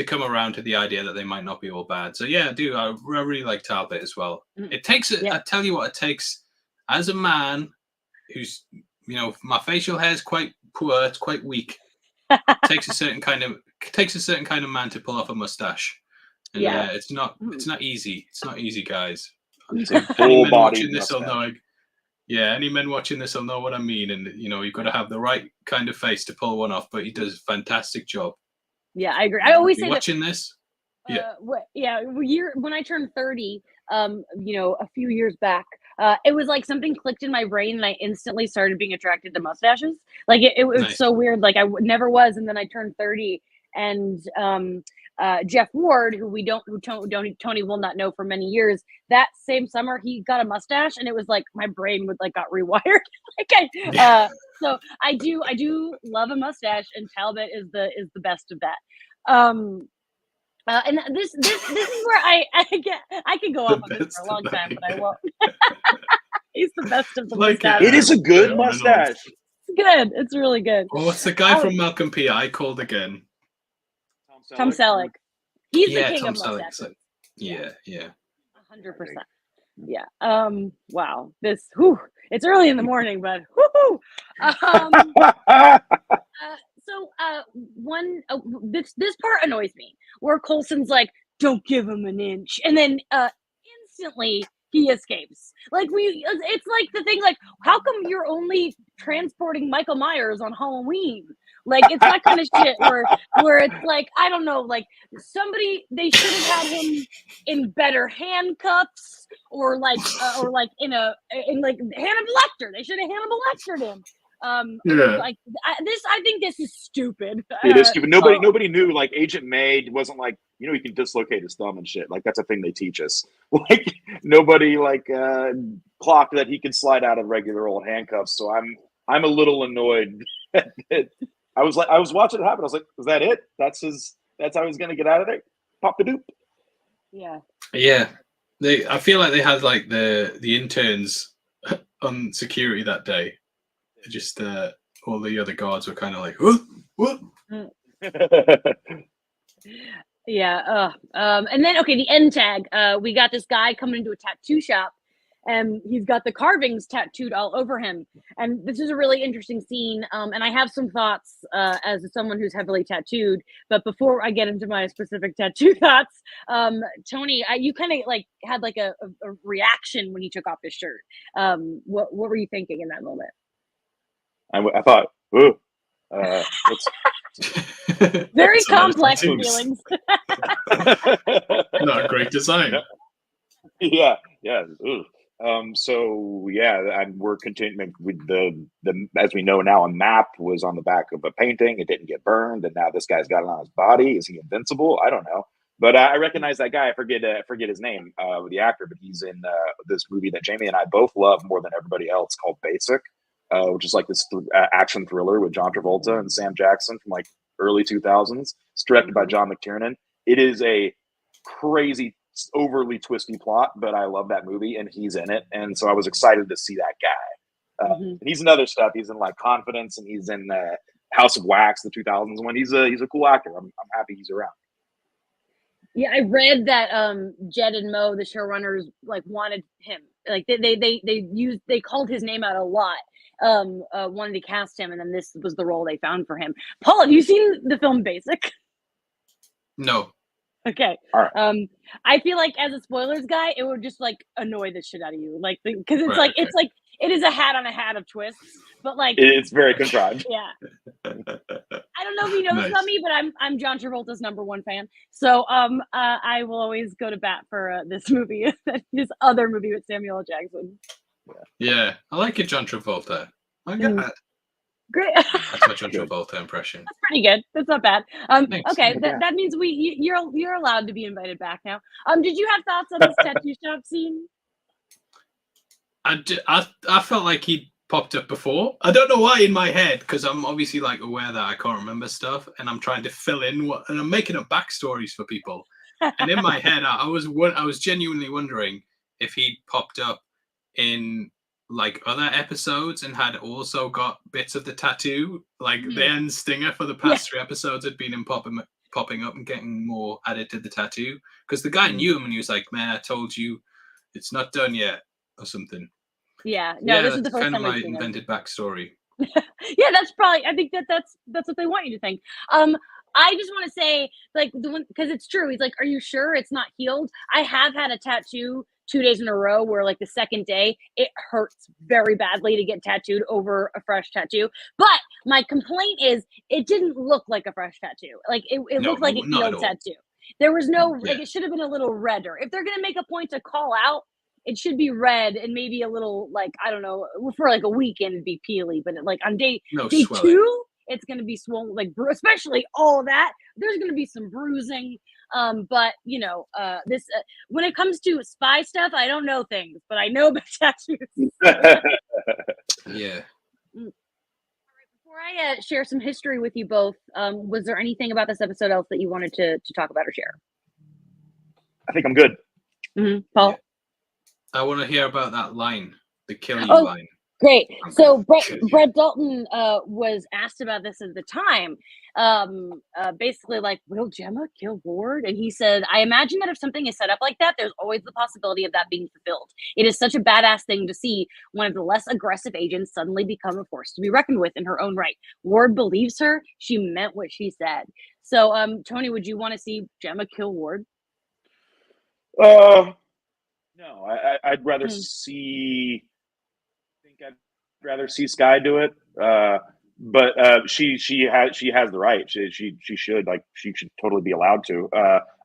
come around to the idea that they might not be all bad. So yeah, I do. I really like Talbot as well. It takes I tell you what, it takes as a man who's my facial hair is quite poor, it's quite weak. It takes a certain kind of man to pull off a mustache. And it's not easy. It's not easy, guys. Full body mustache. Any men watching this will know what I mean. And you've got to have the right kind of face to pull one off. But he does a fantastic job. Yeah, I agree. I always say watching this. When I turned 30, a few years back, it was like something clicked in my brain and I instantly started being attracted to mustaches. Like it was nice. So weird. Like I never was. And then I turned 30 and Jeff Ward, who Tony will not know for many years, that same summer he got a mustache and it was like my brain got rewired. So I do love a mustache, and Talbot is the best of that. And this is where I can go off on this for a long time, but I won't. He's the best of the mustache. It is a good mustache. It's good. It's really good. Oh, what's the guy from Malcolm P.I. called again? Tom Selleck. He's the king of mustaches. Yeah. 100%. Yeah. Wow. It's early in the morning, but woohoo! This part annoys me, where Coulson's like, "Don't give him an inch," and then in instantly he escapes. Like it's like the thing, like, how come you're only transporting Michael Myers on Halloween? Like, it's that kind of shit where it's like, I don't know, like, they should have had him in better handcuffs, or like in like Hannibal Lecter. They should have Hannibal Lectered him. Like I think this is stupid. It is stupid. Nobody knew. Like, Agent May wasn't like, he can dislocate his thumb and shit. Like, that's a thing they teach us. Like, nobody clocked that he could slide out of regular old handcuffs. So I'm a little annoyed. I was watching it happen. I was like, is that it? That's how he's gonna get out of there? Pop the doop. Yeah. Yeah. I feel like they had like the interns on security that day. Just all the other guards were kind of like, what? Yeah. And then, okay, the end tag. We got this guy coming into a tattoo shop, and he's got the carvings tattooed all over him. And this is a really interesting scene. And I have some thoughts as someone who's heavily tattooed. But before I get into my specific tattoo thoughts, Tony, you kind of like had like a reaction when he took off his shirt. What were you thinking in that moment? I thought, ooh, very complex feelings. Not a great design. Yeah. Ooh. We're continuing with the as we know now, a map was on the back of a painting. It didn't get burned, and now this guy's got it on his body. Is he invincible? I don't know. But I recognize that guy. I forget his name, the actor, but he's in this movie that Jamie and I both love more than everybody else, called Basic. Which is like this action thriller with John Travolta and Sam Jackson from like early 2000s. It's directed by John McTiernan. It is a crazy, overly twisty plot, but I love that movie, and he's in it. And so I was excited to see that guy. He's in other stuff. He's in like Confidence, and he's in House of Wax, the 2000s one. He's a cool actor. I'm happy he's around. Yeah, I read that Jed and Mo, the showrunners, like wanted him. Like they called his name out a lot. Wanted to cast him, and then this was the role they found for him. Paul, have you seen the film Basic? No. Okay. All right. I feel like as a spoilers guy, it would just like annoy the shit out of you, like because it's like it is a hat on a hat of twists, but like it's very contrived. Yeah. I don't know if you know this about me, but I'm John Travolta's #1 fan. So I will always go to bat for this movie, this other movie with Samuel L. Jackson. Yeah, I like it, John Travolta. I get that. Great. That's my John Travolta impression. That's pretty good. That's not bad. Okay, that means you're allowed to be invited back now. Did you have thoughts on this tattoo shop scene? I felt like he popped up before. I don't know why in my head, because I'm obviously like aware that I can't remember stuff, and I'm trying to fill in and I'm making up backstories for people. And in my head, I was genuinely wondering if he popped up in like other episodes and had also got bits of the tattoo, like the end stinger for the past 3 episodes had been him popping up and getting more added to the tattoo, because the guy knew him and he was like, man, I told you it's not done yet, or something. This is the first time kind of my I've seen invented backstory. Yeah, that's probably, I think that's what they want you to think. I just want to say, like, because it's true, he's like, are you sure it's not healed? I have had a tattoo 2 days in a row where, like, the second day it hurts very badly to get tattooed over a fresh tattoo. But my complaint is it didn't look like a fresh tattoo. Like it looked like a healed tattoo. There was no like, it should have been a little redder. If they're gonna make a point to call out, it should be red and maybe a little, like, I don't know, for like a weekend it'd be peely, but like on day 2 it's going to be swollen, like, especially all that. There's going to be some bruising. But you know, this when it comes to spy stuff, I don't know things, but I know about tattoos. Yeah. All right, before I share some history with you both, was there anything about this episode else that you wanted to talk about or share? I think I'm good. Paul? Yeah. I want to hear about that line, the kill you line. Great. So Brett Dalton was asked about this at the time. Basically, like, will Gemma kill Ward? And he said, I imagine that if something is set up like that, there's always the possibility of that being fulfilled. It is such a badass thing to see one of the less aggressive agents suddenly become a force to be reckoned with in her own right. Ward believes her. She meant what she said. So, Tony, would you want to see Gemma kill Ward? No, I'd rather see. I think I'd rather see Sky do it. But she has the right. She should totally be allowed to.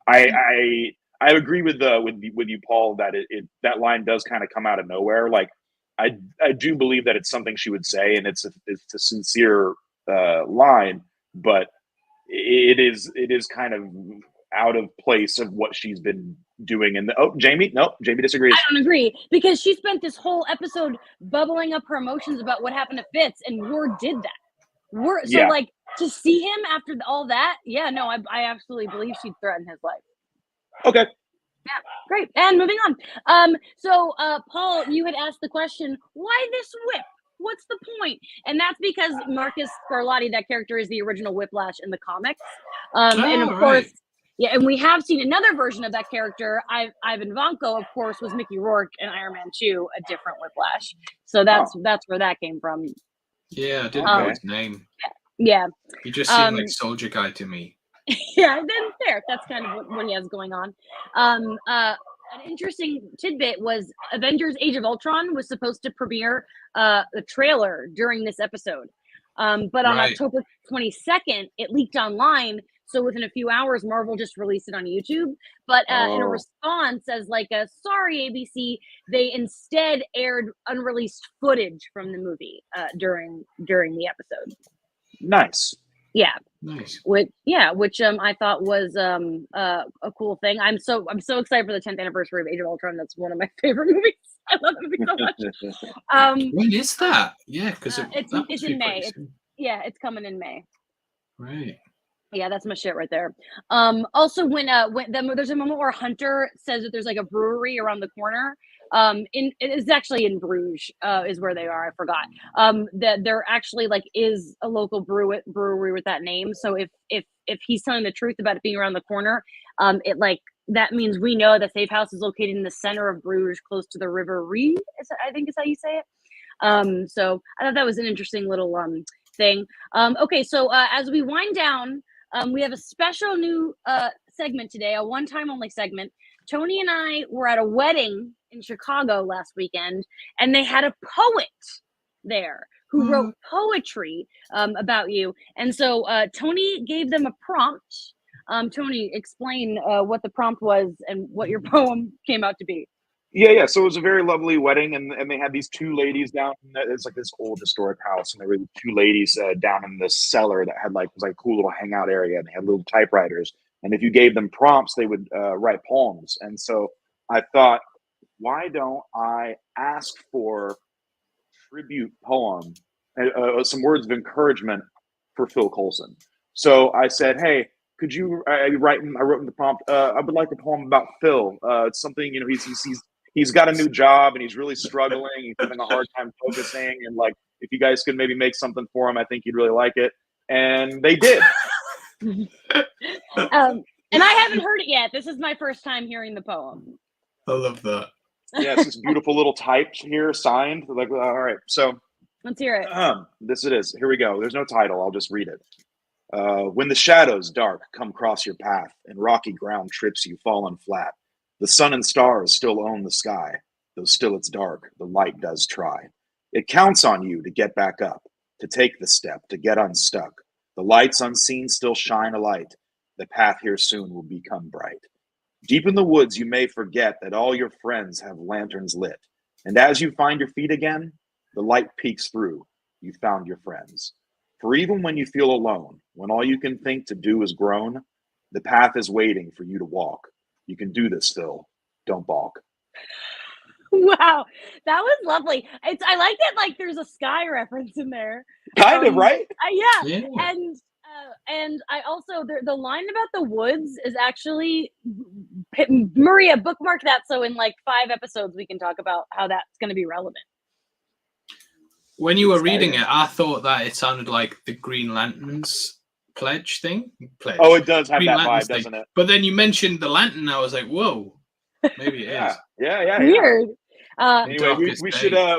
I agree with you, Paul, that that line does kind of come out of nowhere. Like I do believe that it's something she would say, and it's a sincere line, but it is kind of out of place of what she's been doing. And Jamie disagrees. I don't agree, because she spent this whole episode bubbling up her emotions about what happened to Fitz, and Ward did that. So like, to see him after all that, I absolutely believe she'd threaten his life. Okay. Yeah, great. And moving on. So Paul, you had asked the question, why this whip? What's the point? And that's because Marcus Scarlatti, that character, is the original Whiplash in the comics. And of course, and we have seen another version of that character. Ivan Vanko, of course, was Mickey Rourke in Iron Man 2, a different Whiplash. So that's where that came from. Yeah, I didn't know his name. Yeah. He just seemed like Soldier Guy to me. Yeah, then fair. That's kind of what he has going on. An interesting tidbit was Avengers Age of Ultron was supposed to premiere a trailer during this episode. But on October 22nd, it leaked online. So within a few hours, Marvel just released it on YouTube. But in a response, as like a sorry, ABC, they instead aired unreleased footage from the movie during the episode. Nice. Yeah. Nice. Which I thought was a cool thing. I'm so excited for the 10th anniversary of Age of Ultron. That's one of my favorite movies. I love the movie so much. When is that? Yeah, because it's in May. It's coming in May. Right. Yeah, that's my shit right there. Also, when there's a moment where Hunter says that there's like a brewery around the corner. It's actually in Bruges, is where they are. I forgot. That there actually like is a local brewery with that name. So if he's telling the truth about it being around the corner, it like that means we know that Safe House is located in the center of Bruges, close to the River Ree. I think is how you say it. So I thought that was an interesting little thing. Okay, so as we wind down. We have a special new segment today, a one-time only segment. Tony and I were at a wedding in Chicago last weekend, and they had a poet there who wrote poetry about you. And so Tony gave them a prompt. Tony, explain what the prompt was and what your poem came out to be. Yeah. So it was a very lovely wedding, and they had these two ladies down. It's like this old historic house, and there were two ladies down in the cellar that had was a cool little hangout area, and they had little typewriters. And if you gave them prompts, they would write poems. And so I thought, why don't I ask for a tribute poem, some words of encouragement for Phil Coulson? So I said, hey, could you? I wrote in the prompt. I would like a poem about Phil. It's something he's got a new job and he's really struggling. He's having a hard time focusing. And if you guys could maybe make something for him, I think you'd really like it. And they did. And I haven't heard it yet. This is my first time hearing the poem. I love that. Yeah, it's this beautiful little type here, signed. All right. So let's hear it. This it is. Here we go. There's no title. I'll just read it. When the shadows dark come across your path and rocky ground trips you fallen flat, the sun and stars still own the sky, though still it's dark, the light does try. It counts on you to get back up, to take the step, to get unstuck. The lights unseen still shine a light. The path here soon will become bright. Deep in the woods you may forget that all your friends have lanterns lit. And as you find your feet again, the light peeks through. You found your friends. For even when you feel alone, when all you can think to do is groan, the path is waiting for you to walk. You can do this, Phil. Don't balk. Wow, that was lovely. I like that. There's a Sky reference in there. Kind of, right? Yeah. And I also the line about the woods is actually Maria, bookmark that, so in 5 episodes we can talk about how that's going to be relevant. When you were reading it, I thought that it sounded like the Green Lanterns pledge thing. Oh, it does have Green that Lanterns vibe, doesn't it? But then you mentioned the lantern, and I was like, whoa, maybe it is. Yeah. Weird. Anyway,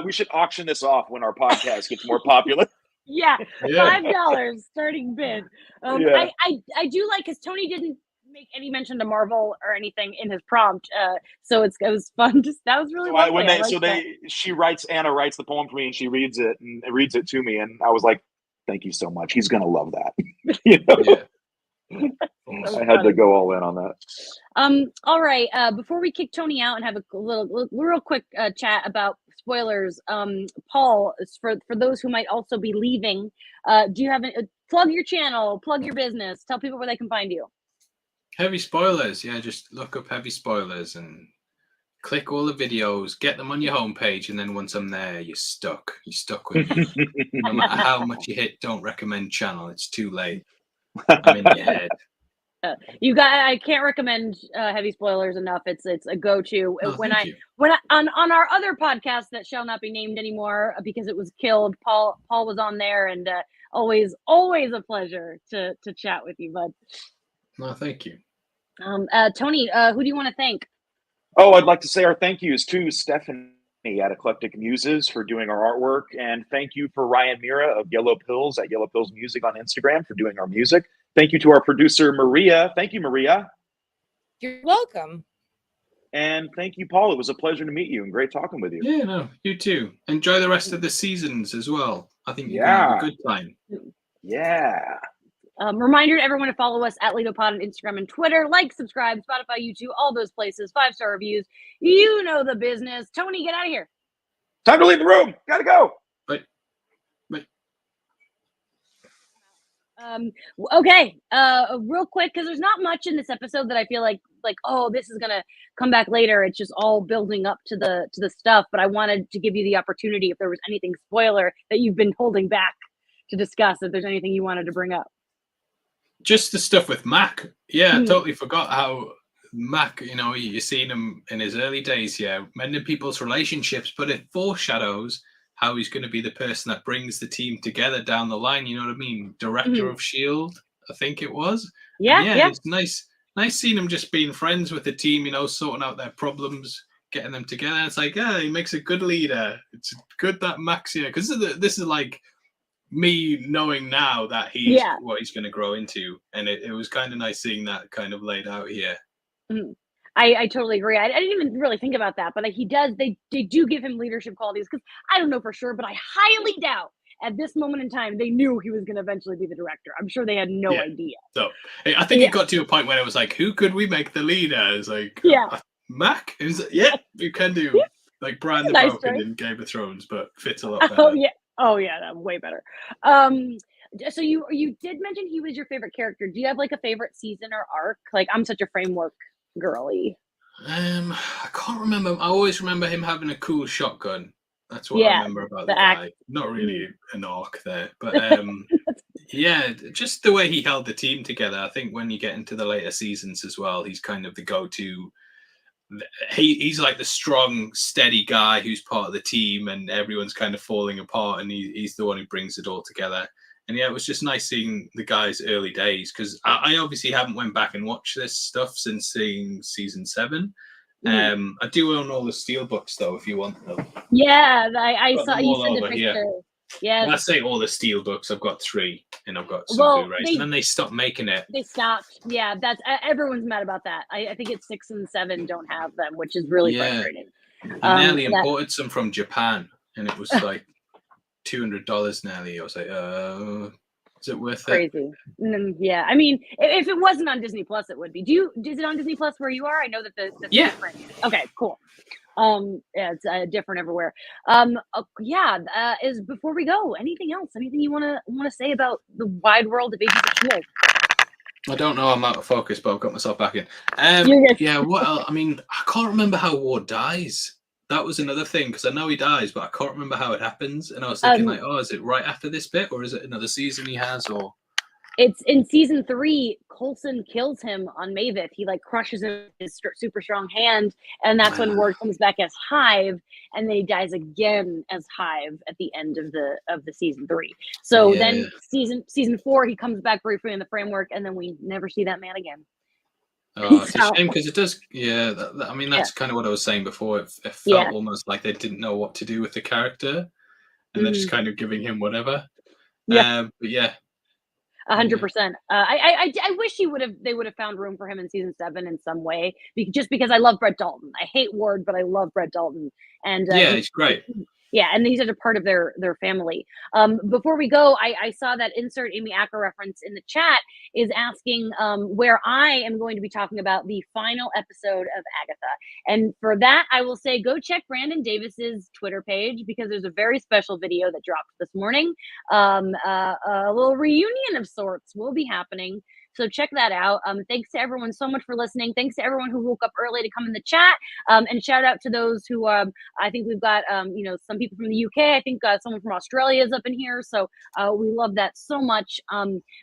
we should auction this off when our podcast gets more popular. Yeah, $5 starting bid. Yeah. I do like, because Tony didn't make any mention to Marvel or anything in his prompt. So it was fun. That was really Anna writes the poem for me, and she reads it to me, and I was like, thank you so much. He's gonna love that. Yeah. I had to go all in on that. All right. Before we kick Tony out and have a real quick chat about spoilers, Paul, for those who might also be leaving, do you have plug your channel, plug your business, tell people where they can find you? Heavy Spoilers. Yeah, just look up Heavy Spoilers and click all the videos, get them on your homepage, and then once I'm there, you're stuck. You're stuck with me. No matter how much you hit don't recommend channel, it's too late. I'm in your head. I can't recommend Heavy Spoilers enough. It's a go-to. Oh, when I on our other podcast that shall not be named anymore because it was killed, Paul was on there, and always a pleasure to chat with you, bud. No, thank you. Tony, who do you want to thank? Oh, I'd like to say our thank yous to Stephanie at Eclectic Muses for doing our artwork, and thank you for Ryan Mira of Yellow Pills at Yellow Pills Music on Instagram for doing our music. Thank you to our producer, Maria. Thank you, Maria. You're welcome. And thank you, Paul. It was a pleasure to meet you and great talking with you. Yeah, no, you too. Enjoy the rest of the seasons as well. I think you're going to have a good time. Yeah. Reminder to everyone to follow us at LitoPod on Instagram and Twitter. Like, subscribe, Spotify, YouTube, all those places. 5-star reviews. You know the business. Tony, get out of here. Time to leave the room. Gotta go. Bye. Okay. Real quick, because there's not much in this episode that I feel like, oh, this is gonna come back later. It's just all building up to the stuff. But I wanted to give you the opportunity, if there was anything spoiler that you've been holding back to discuss, if there's anything you wanted to bring up. Just the stuff with Mac. Yeah, I totally forgot how Mac, you've seen him in his early days, mending people's relationships, but it foreshadows how he's going to be the person that brings the team together down the line. You know what I mean? Director of S.H.I.E.L.D., I think it was. Yeah. It's nice seeing him just being friends with the team, sorting out their problems, getting them together. It's like, he makes a good leader. It's good that Mac's here, because this is like me knowing now that he's what he's going to grow into, and it was kind of nice seeing that kind of laid out here. I totally agree. I didn't even really think about that, but he does. They do give him leadership qualities, because I don't know for sure, but I highly doubt at this moment in time they knew he was going to eventually be the director. I'm sure they had no idea. So I think it got to a point where it was like, who could we make the leader? It's like, Mac. It was you can do like Brian the Broken in Game of Thrones, but fits a lot better. Oh yeah, way better. So you did mention he was your favorite character. Do you have like a favorite season or arc? Like, I'm such a framework girly. I can't remember. I always remember him having a cool shotgun. That's what I remember about the guy. Not really an arc there, but just the way he held the team together. I think when you get into the later seasons as well, he's kind of the go-to. He's like the strong, steady guy who's part of the team, and everyone's kind of falling apart, and he's the one who brings it all together. And it was just nice seeing the guys' early days, because I obviously haven't went back and watched this stuff since seeing season 7. I do own all the steelbooks though, if you want them. Yeah, I saw you sent a picture. Here. Yeah. When I say all the steelbooks, I've got 3, and I've got some Blu-rays, and then they stopped making it. They stopped. Yeah, that's everyone's mad about that. I think it's 6 and 7 don't have them, which is really frustrating. I nearly imported some from Japan, and it was like $200 nearly. I was like, is it worth it? Crazy. Yeah, I mean, if it wasn't on Disney Plus, it would be. Is it on Disney Plus where you are? I know that the different. Okay, cool. It's different everywhere. Is before we go, anything else? Anything you want to say about the wide world of Agents of S.H.I.E.L.D.? I don't know. I'm out of focus, but I've got myself back in. What else? I mean, I can't remember how Ward dies. That was another thing, because I know he dies, but I can't remember how it happens. And I was thinking, is it right after this bit, or is it another season he has? Or it's in season 3. Coulson kills him on Mavis. He like crushes him with his super strong hand, and that's when Ward comes back as Hive, and then he dies again as Hive at the end of the season 3. So then season 4, he comes back briefly in the framework, and then we never see that man again. It's a shame, because it does. Yeah, that's kind of what I was saying before. It felt almost like they didn't know what to do with the character, and they're just kind of giving him whatever. But 100%. I wish they would have found room for him in season 7 in some way, just because I love Brett Dalton. I hate Ward, but I love Brett Dalton, and yeah, it's great. Yeah, and he's such a part of their family. Before we go, I saw that insert Amy Acker reference in the chat is asking where I am going to be talking about the final episode of Agatha. And for that, I will say go check Brandon Davis's Twitter page, because there's a very special video that dropped this morning. A little reunion of sorts will be happening. So check that out. Thanks to everyone so much for listening. Thanks to everyone who woke up early to come in the chat. And shout out to those who, I think we've got, some people from the UK. I think someone from Australia is up in here. So we love that so much.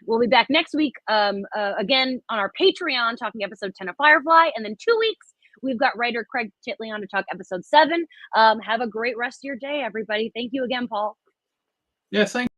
We'll be back next week again on our Patreon talking episode 10 of Firefly. And then 2 weeks, we've got writer Craig Titley on to talk episode 7. Have a great rest of your day, everybody. Thank you again, Paul. Yeah, thanks.